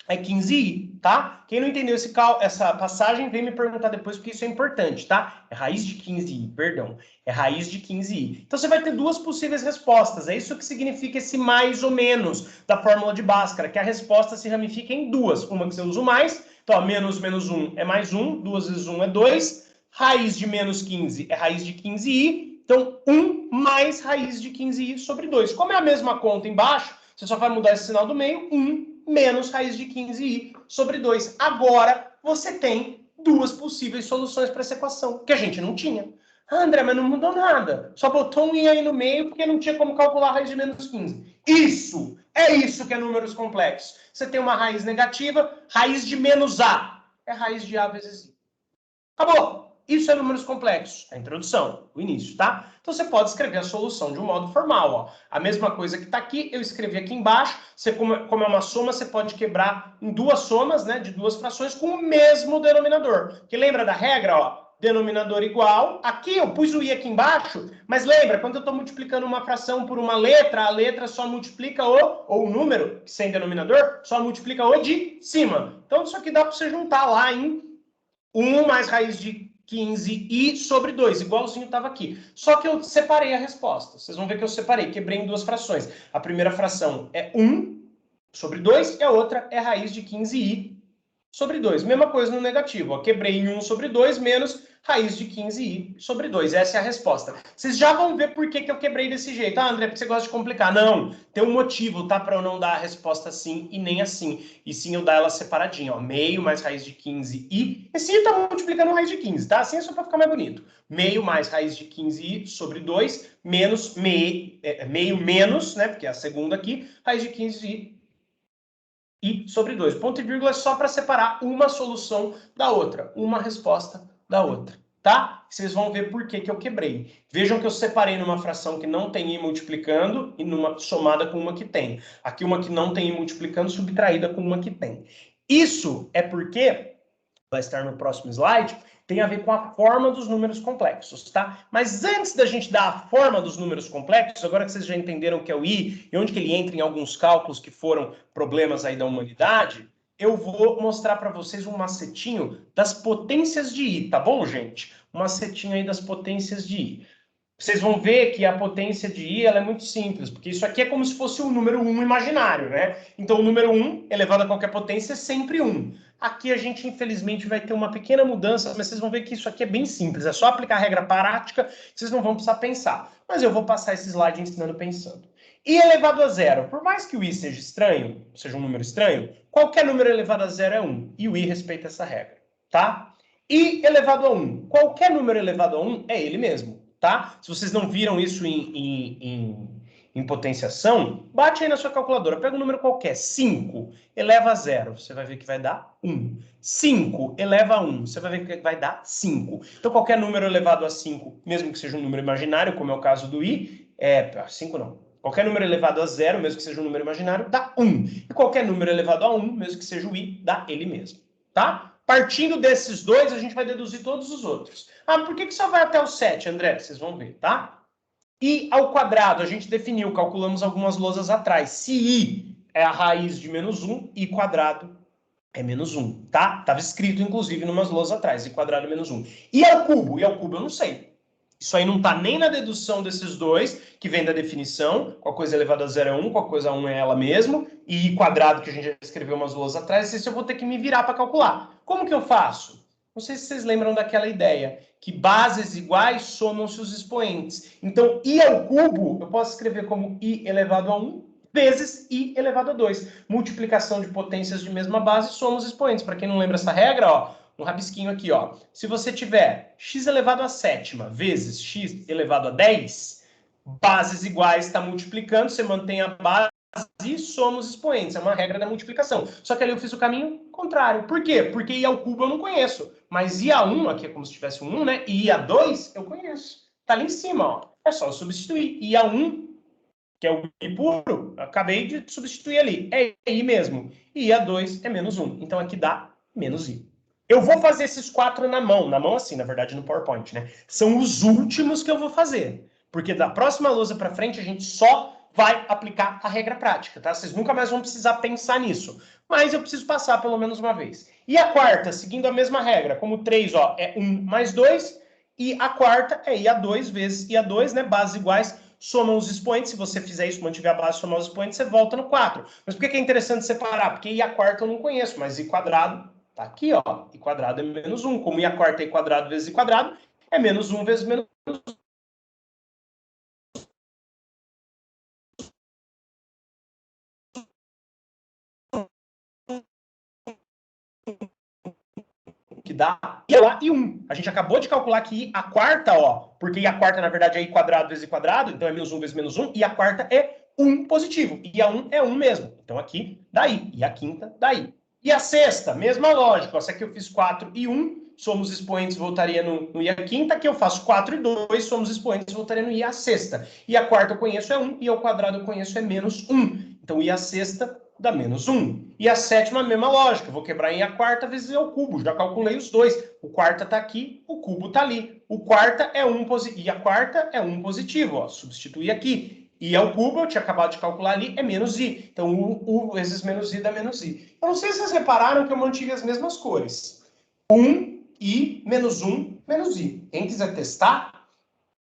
é 15i, tá? Quem não entendeu essa passagem, vem me perguntar depois, porque isso é importante, tá? É raiz de 15i, perdão. É raiz de 15i. Então, você vai ter duas possíveis respostas. É isso que significa esse mais ou menos da fórmula de Bhaskara, que a resposta se ramifica em duas. Uma que você usa o mais, então, ó, menos 1 é mais 1, 2 vezes 1 é 2. Raiz de menos 15 é raiz de 15i. Então, 1 mais raiz de 15i sobre 2. Como é a mesma conta embaixo, você só vai mudar esse sinal do meio, 1 menos raiz de 15i sobre 2. Agora, você tem duas possíveis soluções para essa equação, que a gente não tinha. Ah, André, mas não mudou nada. Só botou um i aí no meio porque não tinha como calcular a raiz de menos 15. Isso! É isso que é números complexos. Você tem uma raiz negativa, raiz de menos a. É raiz de a vezes i. Acabou! Isso é números complexos. A introdução, o início, tá? Então, você pode escrever a solução de um modo formal, ó. A mesma coisa que está aqui, eu escrevi aqui embaixo. Você, como é uma soma, você pode quebrar em duas somas, né? De duas frações com o mesmo denominador. Que lembra da regra, ó? Denominador igual. Aqui, eu pus o i aqui embaixo, mas lembra, quando eu estou multiplicando uma fração por uma letra, a letra só multiplica ou o número, sem denominador, só multiplica o de cima. Então, isso aqui dá para você juntar lá em 1 mais raiz de 15i sobre 2, igualzinho estava aqui. Só que eu separei a resposta. Vocês vão ver que eu separei, quebrei em duas frações. A primeira fração é 1 sobre 2 e a outra é raiz de 15i sobre 2. Mesma coisa no negativo. Ó. Quebrei em 1 sobre 2 menos raiz de 15i sobre 2. Essa é a resposta. Vocês já vão ver por que eu quebrei desse jeito. Ah, André, porque você gosta de complicar. Não, tem um motivo, tá? Para eu não dar a resposta assim e nem assim. E sim eu dar ela separadinha. Ó. Meio mais raiz de 15i. Esse i tá multiplicando raiz de 15, tá? Assim é só para ficar mais bonito. Meio mais raiz de 15i sobre 2 menos meio menos, né? Porque é a segunda aqui, raiz de 15i e sobre 2. Ponto e vírgula é só para separar uma solução da outra, uma resposta da outra, tá? Vocês vão ver por que eu quebrei. Vejam que eu separei numa fração que não tem i multiplicando e numa somada com uma que tem. Aqui uma que não tem i multiplicando subtraída com uma que tem. Isso é porque, vai estar no próximo slide, tem a ver com a forma dos números complexos, tá? Mas antes da gente dar a forma dos números complexos, agora que vocês já entenderam o que é o i e onde que ele entra em alguns cálculos que foram problemas aí da humanidade, eu vou mostrar para vocês um macetinho das potências de i, tá bom, gente? Um macetinho aí das potências de i. Vocês vão ver que a potência de i ela é muito simples, porque isso aqui é como se fosse um número 1 imaginário, né? Então, o número 1 elevado a qualquer potência é sempre 1. Aqui a gente, infelizmente, vai ter uma pequena mudança, mas vocês vão ver que isso aqui é bem simples. É só aplicar a regra prática, vocês não vão precisar pensar. Mas eu vou passar esse slide ensinando pensando. I elevado a zero. Por mais que o i seja estranho, seja um número estranho, qualquer número elevado a zero é 1. E o i respeita essa regra, tá? I elevado a 1. Qualquer número elevado a 1 é ele mesmo, tá? Se vocês não viram isso em potenciação, bate aí na sua calculadora. Pega um número qualquer. 5 eleva a 0. Você vai ver que vai dar 1. 5 eleva a 1. Você vai ver que vai dar 5. Então, qualquer número elevado a 5, mesmo que seja um número imaginário, como é o caso do i, 5 não. Qualquer número elevado a 0, mesmo que seja um número imaginário, dá 1. E qualquer número elevado a 1, mesmo que seja o i, dá ele mesmo. Tá? Partindo desses dois, a gente vai deduzir todos os outros. Ah, por que só vai até o 7, André? Vocês vão ver, tá? I ao quadrado, a gente definiu, calculamos algumas lousas atrás. Se I é a raiz de menos 1, I quadrado é menos 1, tá? Estava escrito, inclusive, numas lousas atrás, I quadrado é menos 1. I ao cubo? I ao cubo eu não sei. Isso aí não está nem na dedução desses dois, que vem da definição. Qual coisa elevada a 0 é 1, qual coisa a 1 é ela mesmo. E I quadrado, que a gente já escreveu umas lousas atrás, esse eu vou ter que me virar para calcular. Como que eu faço? Não sei se vocês lembram daquela ideia, que bases iguais somam-se os expoentes. Então, i ao cubo, eu posso escrever como i elevado a 1 vezes i elevado a 2. Multiplicação de potências de mesma base soma os expoentes. Para quem não lembra essa regra, ó, um rabisquinho aqui, ó. Se você tiver x elevado a sétima vezes x elevado a 10, bases iguais está multiplicando, você mantém a base e soma os expoentes. É uma regra da multiplicação. Só que ali eu fiz o caminho contrário. Por quê? Porque i ao cubo eu não conheço. Mas i a 1, aqui é como se tivesse um 1, né? E i a 2 eu conheço. Tá ali em cima, ó. É só eu substituir. I a 1, que é o i puro, acabei de substituir ali. É i mesmo. E i a 2 é menos 1. Então aqui dá menos i. Eu vou fazer esses 4 na mão assim, na verdade, no PowerPoint, né? São os últimos que eu vou fazer. Porque da próxima lousa para frente a gente só vai aplicar a regra prática, tá? Vocês nunca mais vão precisar pensar nisso. Mas eu preciso passar pelo menos uma vez. E a quarta, seguindo a mesma regra, como 3, ó, é 1 mais 2, e a quarta é i a 2 vezes i a 2, né? Bases iguais, somam os expoentes. Se você fizer isso, mantiver a base, somar os expoentes, você volta no 4. Mas por que é interessante separar? Porque i a quarta eu não conheço, mas i quadrado tá aqui, ó. I quadrado é menos 1. Como i a quarta é i quadrado vezes i quadrado, é menos 1 vezes menos 1. Que dá i lá e 1. A gente acabou de calcular que i a quarta, ó, porque i a quarta, na verdade, é i quadrado vezes i quadrado, então é menos 1 vezes menos 1, e a quarta é 1 positivo. I a 1 é 1 mesmo. Então aqui dá i. E a quinta dá i. E a sexta, mesma lógica. Ó, se aqui eu fiz 4 e 1, somos expoentes, voltaria no i a quinta. Aqui eu faço 4 e 2, somos expoentes, voltaria no i a sexta. E a quarta eu conheço é 1, e ao quadrado eu conheço é menos 1. Então i a sexta dá menos 1. E a sétima, a mesma lógica. Eu vou quebrar em a quarta vezes i ao cubo. Já calculei os dois. O quarta está aqui, o cubo está ali. O quarta é 1 positivo. E a quarta é 1 positivo. Ó. Substituir aqui. I ao cubo, eu tinha acabado de calcular ali, é menos i. Então, u vezes menos i dá menos i. Eu não sei se vocês repararam que eu mantive as mesmas cores. 1, i, menos 1, menos i. Quem quiser testar,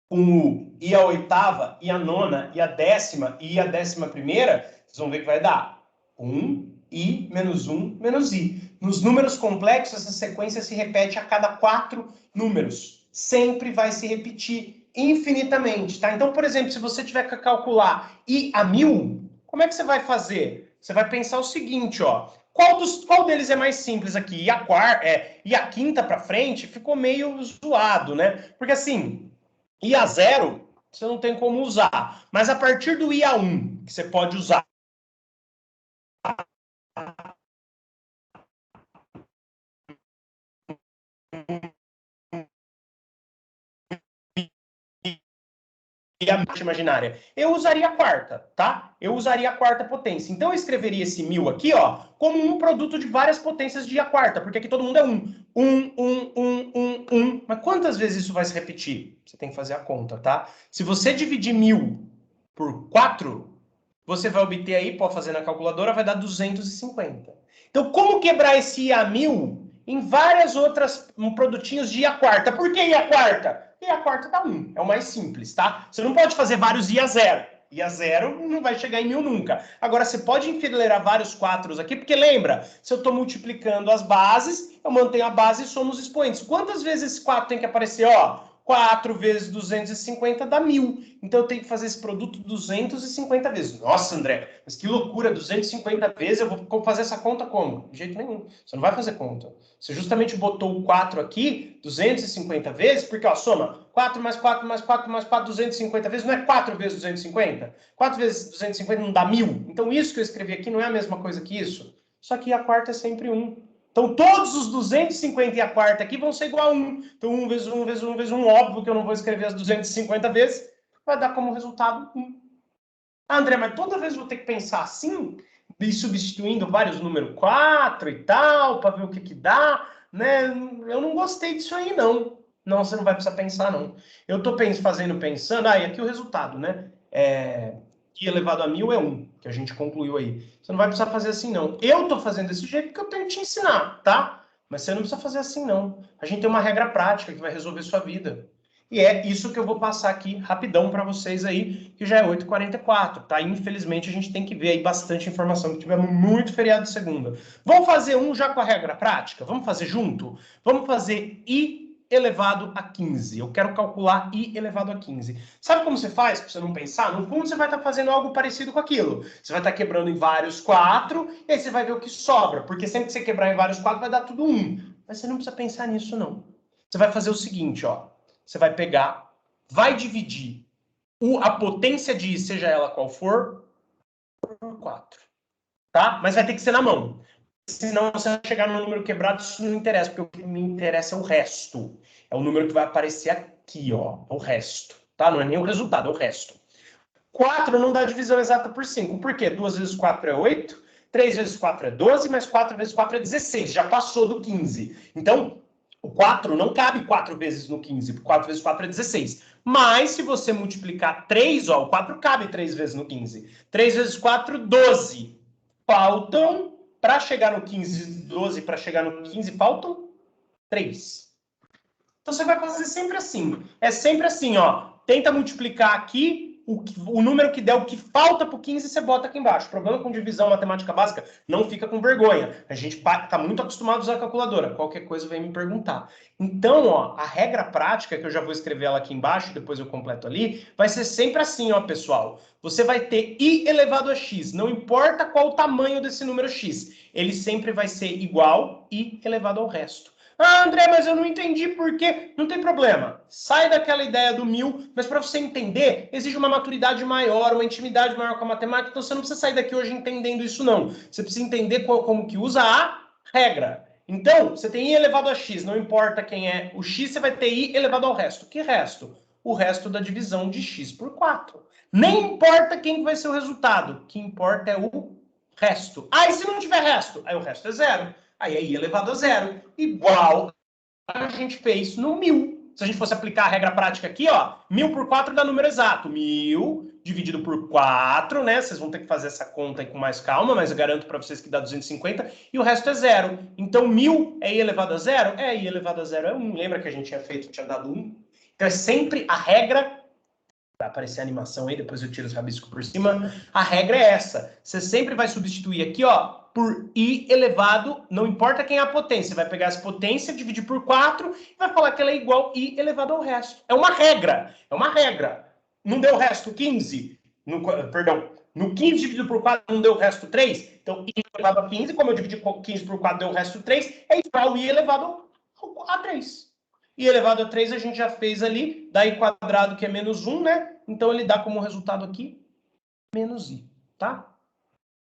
com o i a oitava, i a nona, i a décima e i a 11ª, vocês vão ver que vai dar 1i menos 1 menos i. Nos números complexos, essa sequência se repete a cada 4 números. Sempre vai se repetir infinitamente, tá? Então, por exemplo, se você tiver que calcular i a 1000, como é que você vai fazer? Você vai pensar o seguinte, ó. Qual deles é mais simples aqui? E a quinta para frente ficou meio zoado, né? Porque assim, i a 0 você não tem como usar. Mas a partir do i a 1, que você pode usar e a parte imaginária. Eu usaria a quarta, tá? Eu usaria a quarta potência. Então, eu escreveria esse 1000 aqui, ó, como um produto de várias potências de a quarta, porque aqui todo mundo é 1. 1. Mas quantas vezes isso vai se repetir? Você tem que fazer a conta, tá? Se você dividir 1000 por 4, você vai obter aí, pode fazer na calculadora, vai dar 250. Então, como quebrar esse i a 1000 em várias outras produtinhos de i a quarta? Por que i a quarta? I a quarta dá 1, é o mais simples, tá? Você não pode fazer vários i a 0. I a 0 não vai chegar em 1000 nunca. Agora, você pode enfileirar vários 4 aqui, porque lembra, se eu estou multiplicando as bases, eu mantenho a base e somo os expoentes. Quantas vezes esse 4 tem que aparecer? Ó, 4 vezes 250 dá 1000. Então, eu tenho que fazer esse produto 250 vezes. Nossa, André, mas que loucura, 250 vezes, eu vou fazer essa conta como? De jeito nenhum. Você não vai fazer conta. Você justamente botou o 4 aqui, 250 vezes, porque, ó, soma 4 mais 4 mais 4 mais 4, 250 vezes, não é 4 vezes 250? 4 vezes 250 não dá 1000. Então, isso que eu escrevi aqui não é a mesma coisa que isso. Só que a quarta é sempre 1. Então, todos os 250 e a quarta aqui vão ser igual a 1. Então, 1 vezes 1 vezes 1 vezes 1, óbvio que eu não vou escrever as 250 vezes, vai dar como resultado 1. Ah, André, mas toda vez eu vou ter que pensar assim, e substituindo vários números 4 e tal, para ver o que que dá, né? Eu não gostei disso aí, não. Não, você não vai precisar pensar, não. Eu estou pensando, e aqui o resultado, né? I elevado a 1000 é 1, que a gente concluiu aí. Você não vai precisar fazer assim, não. Eu estou fazendo desse jeito porque eu tenho que te ensinar, tá? Mas você não precisa fazer assim, não. A gente tem uma regra prática que vai resolver sua vida. E é isso que eu vou passar aqui rapidão para vocês aí, que já é 8h44, tá? Infelizmente, a gente tem que ver aí bastante informação, que tivemos muito feriado de segunda. Vamos fazer um já com a regra prática? Vamos fazer junto? Vamos fazer I elevado a 15. Eu quero calcular I elevado a 15. Sabe como você faz, para você não pensar? No fundo, você vai estar fazendo algo parecido com aquilo. Você vai estar quebrando em vários 4, e aí você vai ver o que sobra, porque sempre que você quebrar em vários 4, vai dar tudo 1. Mas você não precisa pensar nisso, não. Você vai fazer o seguinte, ó. Você vai pegar, vai dividir a potência de I, seja ela qual for, por 4. Tá? Mas vai ter que ser na mão. Senão você vai chegar no número quebrado, isso não interessa, porque o que me interessa é o resto. É o número que vai aparecer aqui, ó. É o resto. Tá? Não é nem o resultado, é o resto. 4 não dá divisão exata por 5. Por quê? 2 vezes 4 é 8, 3 vezes 4 é 12, mais 4 vezes 4 é 16. Já passou do 15. Então, o 4 não cabe 4 vezes no 15. 4 vezes 4 é 16. Mas, se você multiplicar 3, ó, o 4 cabe 3 vezes no 15. 3 vezes 4, 12. Faltam, para chegar no 15, 12 para chegar no 15, faltam 3. Então, você vai fazer sempre assim. É sempre assim, ó. Tenta multiplicar aqui o número que der, o que falta para o 15, você bota aqui embaixo. O problema com divisão matemática básica, não fica com vergonha. A gente está muito acostumado a usar a calculadora. Qualquer coisa vem me perguntar. Então, ó, a regra prática, que eu já vou escrever ela aqui embaixo, depois eu completo ali, vai ser sempre assim, ó, pessoal. Você vai ter I elevado a x. Não importa qual o tamanho desse número x. Ele sempre vai ser igual I elevado ao resto. Ah, André, mas eu não entendi por quê. Não tem problema. Sai daquela ideia do 1000, mas para você entender, exige uma maturidade maior, uma intimidade maior com a matemática, então você não precisa sair daqui hoje entendendo isso, não. Você precisa entender como que usa a regra. Então, você tem I elevado a x, não importa quem é o x, você vai ter I elevado ao resto. Que resto? O resto da divisão de x por 4. Nem importa quem vai ser o resultado. O que importa é o resto. Ah, e se não tiver resto? Aí o resto é 0. Aí é I elevado a 0, igual a gente fez no 1000. Se a gente fosse aplicar a regra prática aqui, ó, 1000 por 4 dá número exato. 1000 dividido por 4, né? Vocês vão ter que fazer essa conta aí com mais calma, mas eu garanto para vocês que dá 250, e o resto é zero. Então, 1000 é i elevado a zero? É, i elevado a zero é 1. Lembra que a gente tinha dado 1? Então, é sempre a regra. Vai aparecer a animação aí, depois eu tiro os rabiscos por cima. A regra é essa. Você sempre vai substituir aqui, ó, por i elevado, não importa quem é a potência. Você vai pegar essa potência, dividir por 4 e vai falar que ela é igual a i elevado ao resto. É uma regra. É uma regra. Não deu o resto 15? Perdão. No 15 dividido por 4 não deu o resto 3? Então, i elevado a 15, como eu dividi 15 por 4 deu o resto 3, é igual a i elevado a 3. I elevado a 3 a gente já fez ali, dá i quadrado que é menos 1, né? Então ele dá como resultado aqui menos i, tá?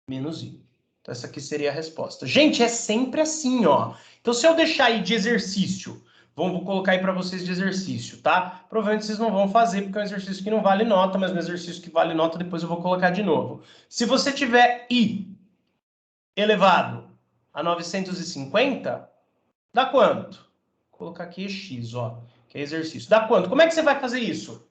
Menos i. Então essa aqui seria a resposta. Gente, é sempre assim, ó. Então se eu deixar aí de exercício, vou colocar aí para vocês de exercício, tá? Provavelmente vocês não vão fazer, porque é um exercício que não vale nota, mas no exercício que vale nota depois eu vou colocar de novo. Se você tiver i elevado a 950, dá quanto? Vou colocar aqui x, ó, que é exercício. Dá quanto? Como é que você vai fazer isso?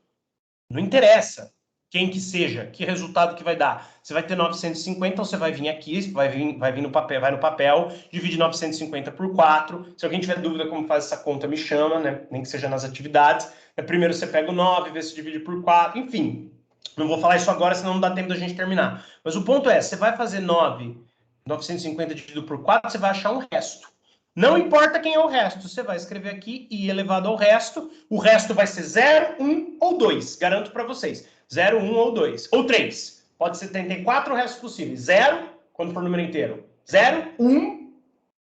Não interessa quem que seja, que resultado que vai dar. Você vai ter 950, então você vai vir aqui, vai vir no papel, divide 950 por 4. Se alguém tiver dúvida como faz essa conta, me chama, né? Nem que seja nas atividades. Primeiro você pega o 9, vê se divide por 4, enfim. Não vou falar isso agora, senão não dá tempo da gente terminar. Mas o ponto é, você vai fazer 950 dividido por 4, você vai achar um resto. Não importa quem é o resto, você vai escrever aqui i elevado ao resto. O resto vai ser 0, 1 ou 2. Garanto para vocês. 0, 1 ou 2. Ou 3. Pode ser, tem 4 restos possíveis. 0, quando for número inteiro. 0, 1,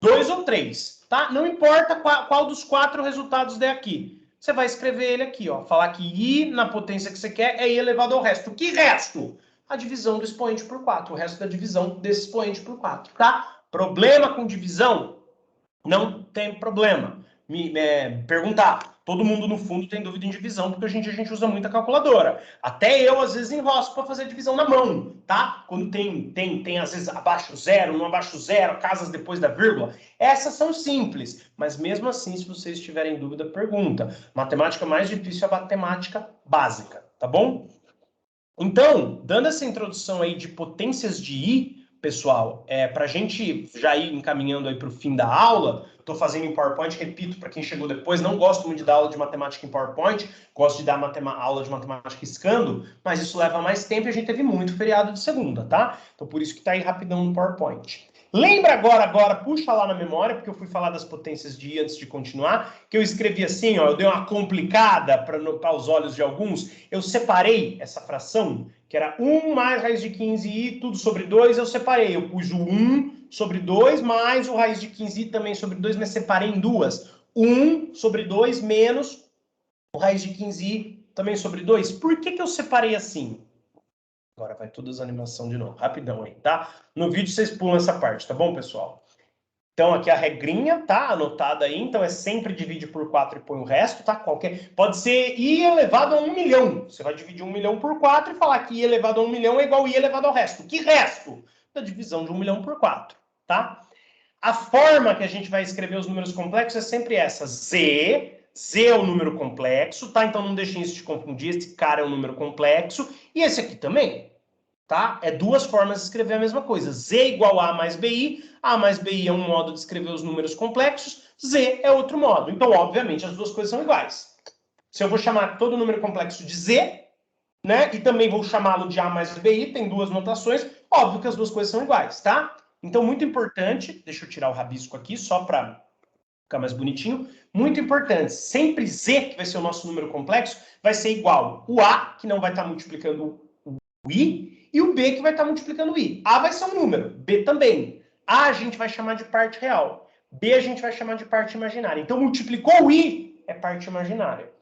2 ou 3. Tá? Não importa qual dos 4 resultados der aqui. Você vai escrever ele aqui, ó. Falar que i na potência que você quer é i elevado ao resto. Que resto? A divisão do expoente por 4. O resto da divisão desse expoente por 4. Tá? Problema com divisão? Não tem problema. Perguntar. Todo mundo, no fundo, tem dúvida em divisão, porque hoje em dia a gente usa muita calculadora. Até eu, às vezes, enrosco para fazer divisão na mão, tá? Quando tem às vezes, abaixo zero, não abaixo zero, casas depois da vírgula. Essas são simples. Mas, mesmo assim, se vocês tiverem dúvida, pergunta. Matemática mais difícil é a matemática básica, tá bom? Então, dando essa introdução aí de potências de I, pessoal, para a gente já ir encaminhando aí para o fim da aula, estou fazendo em PowerPoint, repito, para quem chegou depois, não gosto muito de dar aula de matemática em PowerPoint, gosto de dar aula de matemática escando, mas isso leva mais tempo e a gente teve muito feriado de segunda, tá? Então, por isso que está aí rapidão no PowerPoint. Lembra agora, puxa lá na memória, porque eu fui falar das potências de I antes de continuar, que eu escrevi assim, ó, eu dei uma complicada para os olhos de alguns, eu separei essa fração, que era 1 mais raiz de 15i, tudo sobre 2, eu separei, eu pus o 1 sobre 2 mais o raiz de 15i também sobre 2, mas separei em duas, 1 sobre 2 menos o raiz de 15i também sobre 2. Por que eu separei assim? Agora vai todas as animações de novo, rapidão aí, tá? No vídeo vocês pulam essa parte, tá bom, pessoal? Então, aqui a regrinha, tá? Anotada aí. Então, é sempre divide por 4 e põe o resto, tá? Pode ser i elevado a 1 milhão. Você vai dividir 1 milhão por 4 e falar que i elevado a 1 milhão é igual a i elevado ao resto. Que resto? Da divisão de 1 milhão por 4, tá? A forma que a gente vai escrever os números complexos é sempre essa. Z é o número complexo, tá? Então, não deixem isso te confundir. Esse cara é um número complexo. E esse aqui também. Tá? É duas formas de escrever a mesma coisa. Z igual a mais BI. A mais BI é um modo de escrever os números complexos. Z é outro modo. Então, obviamente, as duas coisas são iguais. Se eu vou chamar todo número complexo de Z, né? E também vou chamá-lo de A mais BI, tem duas notações. Óbvio que as duas coisas são iguais, tá? Então, muito importante. Deixa eu tirar o rabisco aqui, só para ficar mais bonitinho. Muito importante. Sempre Z, que vai ser o nosso número complexo, vai ser igual o A, que não vai estar multiplicando o I, e o B que vai estar multiplicando o I. A vai ser um número, B também. A a gente vai chamar de parte real. B a gente vai chamar de parte imaginária. Então, multiplicou o I, é parte imaginária.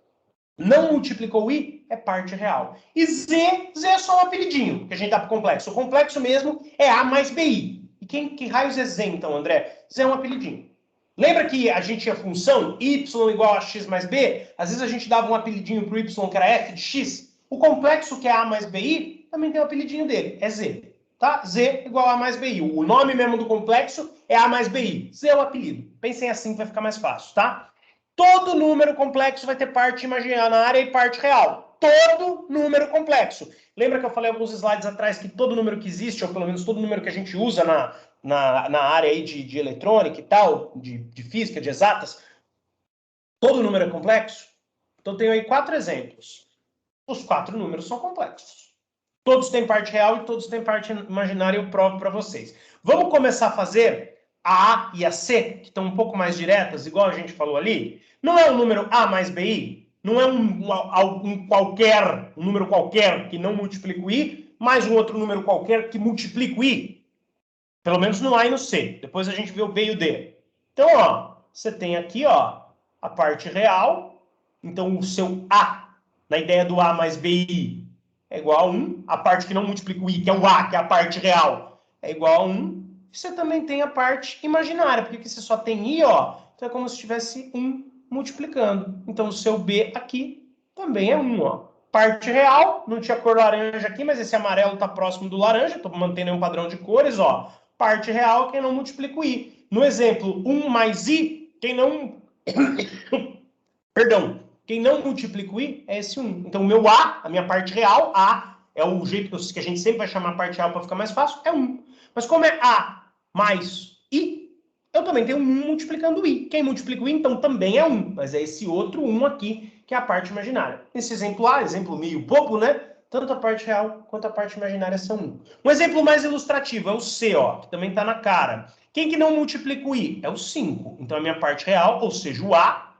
Não multiplicou o I, é parte real. E Z é só um apelidinho, porque a gente dá para o complexo. O complexo mesmo é A mais BI. E que raios é Z, então, André? Z é um apelidinho. Lembra que a gente tinha função y igual a x mais b? Às vezes a gente dava um apelidinho para o y que era f de x. O complexo que é A mais BI também tem o apelidinho dele, é Z, tá? Z igual a A mais BI. O nome mesmo do complexo é A mais BI. Z é o apelido. Pensem assim que vai ficar mais fácil, tá? Todo número complexo vai ter parte imaginária e parte real. Todo número complexo. Lembra que eu falei alguns slides atrás que todo número que existe, ou pelo menos todo número que a gente usa na área aí de eletrônica e tal, de física, de exatas, todo número é complexo? Então, eu tenho aí 4 exemplos. Os 4 números são complexos. Todos têm parte real e todos têm parte imaginária, eu provo para vocês. Vamos começar a fazer a A e a C, que estão um pouco mais diretas, igual a gente falou ali. Não é um número A mais BI, não é um número qualquer que não multiplica o I, mais um outro número qualquer que multiplica o I. Pelo menos no A e no C. Depois a gente vê o B e o D. Então, ó, você tem aqui, ó, a parte real. Então, o seu A, na ideia do A mais BI, é igual a 1. A parte que não multiplica o I, que é o A, que é a parte real, é igual a 1. Você também tem a parte imaginária, porque aqui você só tem I, ó. Então, é como se tivesse 1 multiplicando. Então, o seu B aqui também é 1, ó. Parte real, não tinha cor laranja aqui, mas esse amarelo está próximo do laranja. Estou mantendo um padrão de cores, ó. Parte real, quem não multiplica o I. No exemplo, 1 mais I, quem não... Perdão. Quem não multiplica o I é esse 1. Então, o meu A, a minha parte real, A, é o jeito que a gente sempre vai chamar a parte real para ficar mais fácil, é 1. Mas como é A mais I, eu também tenho 1 multiplicando o I. Quem multiplica o I, então, também é 1. Mas é esse outro 1 aqui, que é a parte imaginária. Nesse exemplo A, exemplo meio bobo, né? Tanto a parte real quanto a parte imaginária são 1. Um exemplo mais ilustrativo é o C, ó, que também está na cara. Quem que não multiplica o I? É o 5. Então, a minha parte real, ou seja, o A,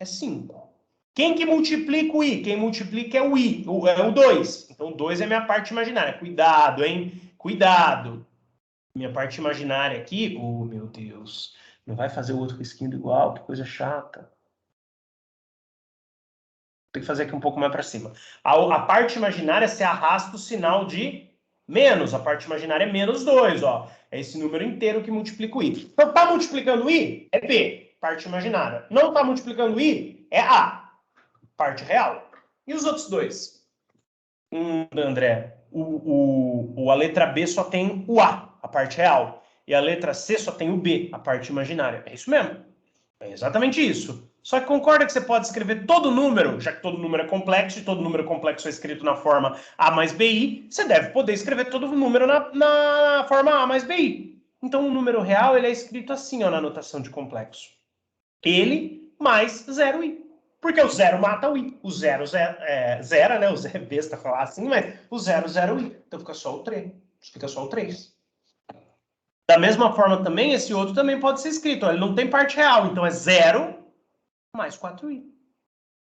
é 5. Quem que multiplica o I? Quem multiplica é o I, é o 2. Então, o 2 é minha parte imaginária. Cuidado, hein? Cuidado. Minha parte imaginária aqui... Oh, meu Deus. Não vai fazer o outro risquinho igual, que coisa chata. Tem que fazer aqui um pouco mais para cima. A parte imaginária, você arrasta o sinal de menos. A parte imaginária é menos 2, ó. É esse número inteiro que multiplica o I. Então, tá multiplicando o I? É B, parte imaginária. Não tá multiplicando o I? É A, parte real. E os outros dois? André, a letra B só tem o A, a parte real. E a letra C só tem o B, a parte imaginária. É isso mesmo. É exatamente isso. Só que concorda que você pode escrever todo número, já que todo número é complexo, e todo número complexo é escrito na forma A mais BI, você deve poder escrever todo número na forma A mais BI. Então, o número real ele é escrito assim, ó, na notação de complexo. Ele mais 0i. Porque o zero mata o i. O zero zera, né? O zero é besta falar assim, mas o zero, zero i. Então fica só o 3. Fica só o 3. Da mesma forma também, esse outro também pode ser escrito. Ó, ele não tem parte real, então é 0 mais 4i.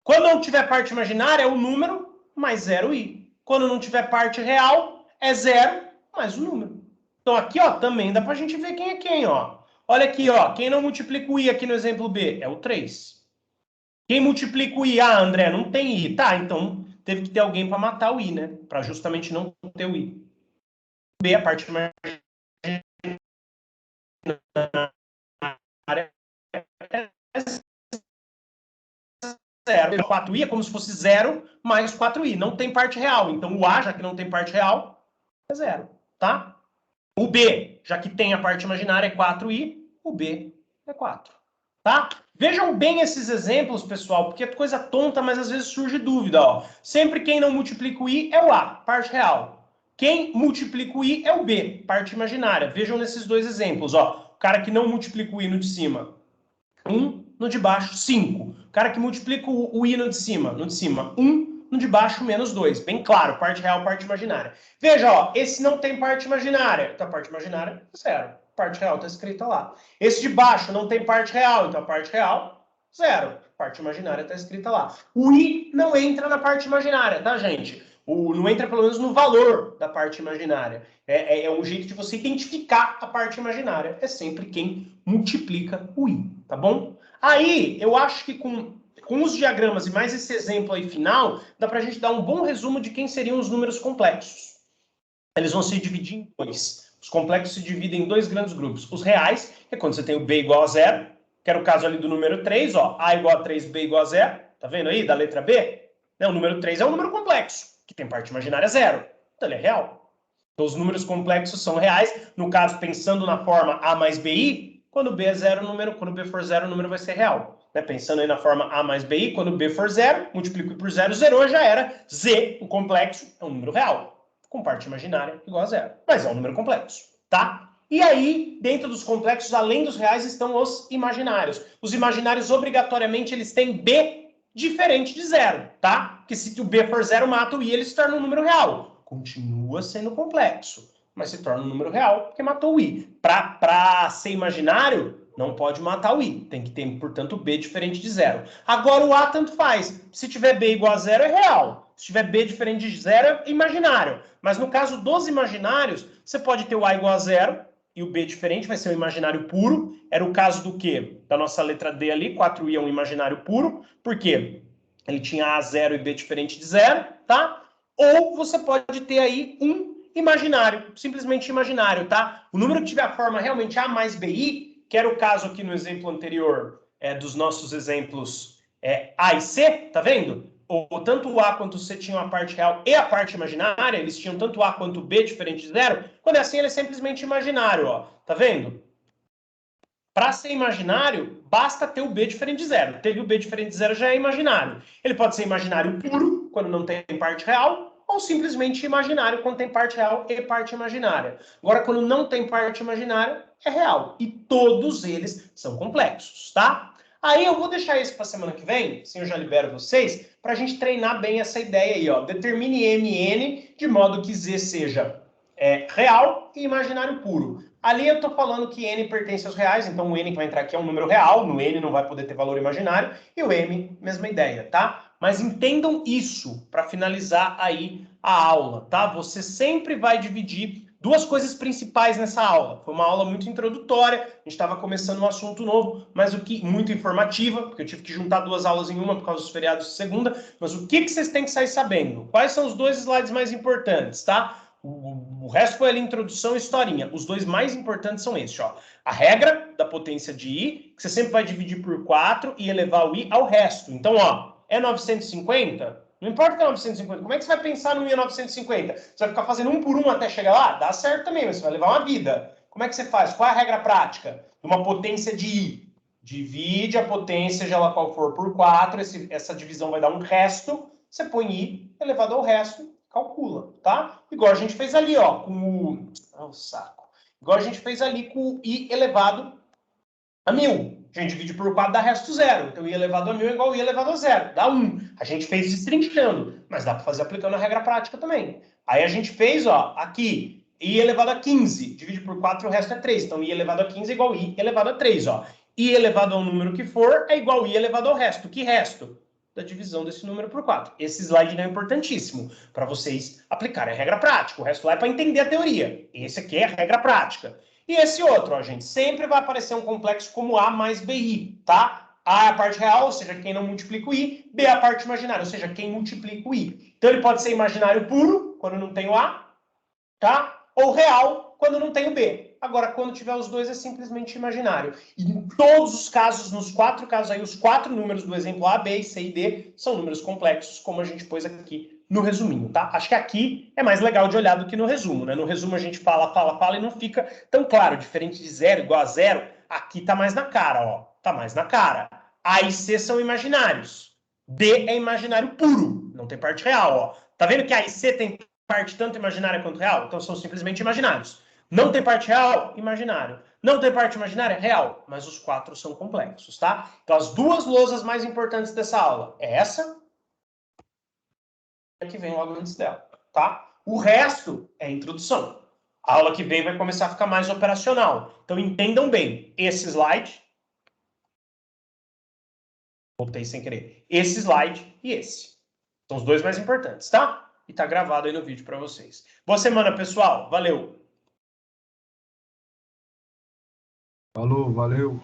Quando não tiver parte imaginária, é o número mais 0i. Quando não tiver parte real, é 0 mais o número. Então aqui, ó, também dá pra gente ver quem é quem, ó. Olha aqui, ó. Quem não multiplica o i aqui no exemplo B? É o 3. Quem multiplica o i? Ah, André, não tem i. Tá, então teve que ter alguém para matar o i, né? Para justamente não ter o i. B, a parte imaginária é 0. 4i é como se fosse 0 mais 4i. Não tem parte real. Então o A, já que não tem parte real, é 0. Tá? O B, já que tem a parte imaginária, é 4i. O B é 4. Tá? Vejam bem esses exemplos, pessoal, porque é coisa tonta, mas às vezes surge dúvida. Ó. Sempre quem não multiplica o i é o A, parte real. Quem multiplica o i é o B, parte imaginária. Vejam nesses dois exemplos. Ó. O cara que não multiplica o i no de cima, 1, no de baixo, 5. O cara que multiplica o i no de cima, 1, no de baixo, menos 2. Bem claro, parte real, parte imaginária. Veja, ó, esse não tem parte imaginária. Então, a parte imaginária, 0. Parte real está escrita lá. Esse de baixo não tem parte real, então a parte real, 0. Parte imaginária está escrita lá. O i não entra na parte imaginária, tá, gente? Não entra, pelo menos, no valor da parte imaginária. É um jeito de você identificar a parte imaginária. É sempre quem multiplica o i, tá bom? Aí, eu acho que com os diagramas e mais esse exemplo aí final, dá pra gente dar um bom resumo de quem seriam os números complexos. Eles vão se dividir em dois. Os complexos se dividem em dois grandes grupos. Os reais, que é quando você tem o b igual a 0, que era o caso ali do número 3, ó, a igual a 3, b igual a 0. Tá vendo aí, da letra B? O número 3 é um número complexo, que tem parte imaginária 0. Então, ele é real. Então, os números complexos são reais. No caso, pensando na forma a mais bi, quando b é 0, quando b for 0, o número vai ser real. né? Pensando aí na forma A mais BI, quando B for zero, multiplico por zero, zerou, já era. Z, o complexo, é um número real, com parte imaginária igual a zero. Mas é um número complexo, tá? E aí, dentro dos complexos, além dos reais, estão os imaginários. Os imaginários, obrigatoriamente, eles têm B diferente de zero, tá? Porque se o B for zero, mata o I, ele se torna um número real. Continua sendo complexo, mas se torna um número real porque matou o I. Para ser imaginário, não pode matar o I. Tem que ter, portanto, B diferente de zero. Agora o A tanto faz. Se tiver B igual a zero, é real. Se tiver B diferente de zero, é imaginário. Mas no caso dos imaginários, você pode ter o A igual a zero e o B diferente, vai ser um imaginário puro. Era o caso do quê? Da nossa letra D ali, 4i é um imaginário puro. Por quê? Ele tinha A zero e B diferente de zero, tá? Ou você pode ter aí um imaginário, simplesmente imaginário, tá? O número que tiver a forma realmente A mais BI, que era o caso aqui no exemplo anterior dos nossos exemplos A e C, tá vendo? Ou tanto o A quanto o C tinham a parte real e a parte imaginária, eles tinham tanto A quanto B diferente de zero. Quando é assim, ele é simplesmente imaginário, ó. Tá vendo? Para ser imaginário, basta ter o B diferente de zero. Teve o B diferente de zero, já é imaginário. Ele pode ser imaginário puro, quando não tem parte real, ou simplesmente imaginário, quando tem parte real e parte imaginária. Agora, quando não tem parte imaginária, é real. E todos eles são complexos, tá? Aí eu vou deixar isso para semana que vem, assim eu já libero vocês, para a gente treinar bem essa ideia aí, ó. Determine MN de modo que Z seja real e imaginário puro. Ali eu estou falando que N pertence aos reais, então o N que vai entrar aqui é um número real, no N não vai poder ter valor imaginário, e o M, mesma ideia, tá? Mas entendam isso para finalizar aí a aula, tá? Você sempre vai dividir duas coisas principais nessa aula. Foi uma aula muito introdutória, a gente estava começando um assunto novo, mas o que muito informativa, porque eu tive que juntar duas aulas em uma por causa dos feriados de segunda, mas o que vocês têm que sair sabendo? Quais são os dois slides mais importantes, tá? O resto foi ali introdução e historinha. Os dois mais importantes são esses, ó. A regra da potência de I, que você sempre vai dividir por 4 e elevar o I ao resto. Então, ó, é 950? Não importa que é 950. Como é que você vai pensar no I a 950? Você vai ficar fazendo um por um até chegar lá? Dá certo também, mas você vai levar uma vida. Como é que você faz? Qual é a regra prática de uma potência de I? Divide a potência, seja lá qual for, por 4. Essa divisão vai dar um resto. Você põe I elevado ao resto, calcula, tá? Igual a gente fez ali, ó, com o... Oh, saco. Igual a gente fez ali com o I elevado a 1000. A gente divide por 4, dá resto zero. Então, I elevado a 1000 é igual a I elevado a zero. Dá 1. A gente fez destrinchando, mas dá para fazer aplicando a regra prática também. Aí a gente fez, ó, aqui, I elevado a 15. Divide por 4, o resto é 3. Então, I elevado a 15 é igual a I elevado a 3, ó. I elevado ao número que for é igual a I elevado ao resto. Que resto? Da divisão desse número por 4. Esse slide é importantíssimo para vocês aplicarem a regra prática. O resto lá é para entender a teoria. Esse aqui é a regra prática. E esse outro, ó, gente, sempre vai aparecer um complexo como A mais BI, tá? A é a parte real, ou seja, quem não multiplica o I. B é a parte imaginária, ou seja, quem multiplica o I. Então, ele pode ser imaginário puro, quando não tem o A, tá? Ou real, quando não tem o B. Agora, quando tiver os dois, é simplesmente imaginário. E em todos os casos, nos 4 casos aí, os 4 números do exemplo A, B, C e D são números complexos, como a gente pôs aqui no resuminho, tá? Acho que aqui é mais legal de olhar do que no resumo, né? No resumo a gente fala e não fica tão claro. Diferente de zero igual a zero, aqui tá mais na cara, ó. Tá mais na cara. A e C são imaginários. D é imaginário puro, não tem parte real, ó. Tá vendo que A e C tem parte tanto imaginária quanto real? Então são simplesmente imaginários. Não tem parte real? Imaginário. Não tem parte imaginária? Real. Mas os 4 são complexos, tá? Então as duas lousas mais importantes dessa aula é essa que vem logo antes dela, tá? O resto é introdução. A aula que vem vai começar a ficar mais operacional. Então entendam bem, esse slide... Voltei sem querer. Esse slide e esse. São os dois mais importantes, tá? E tá gravado aí no vídeo para vocês. Boa semana, pessoal. Valeu! Falou, valeu.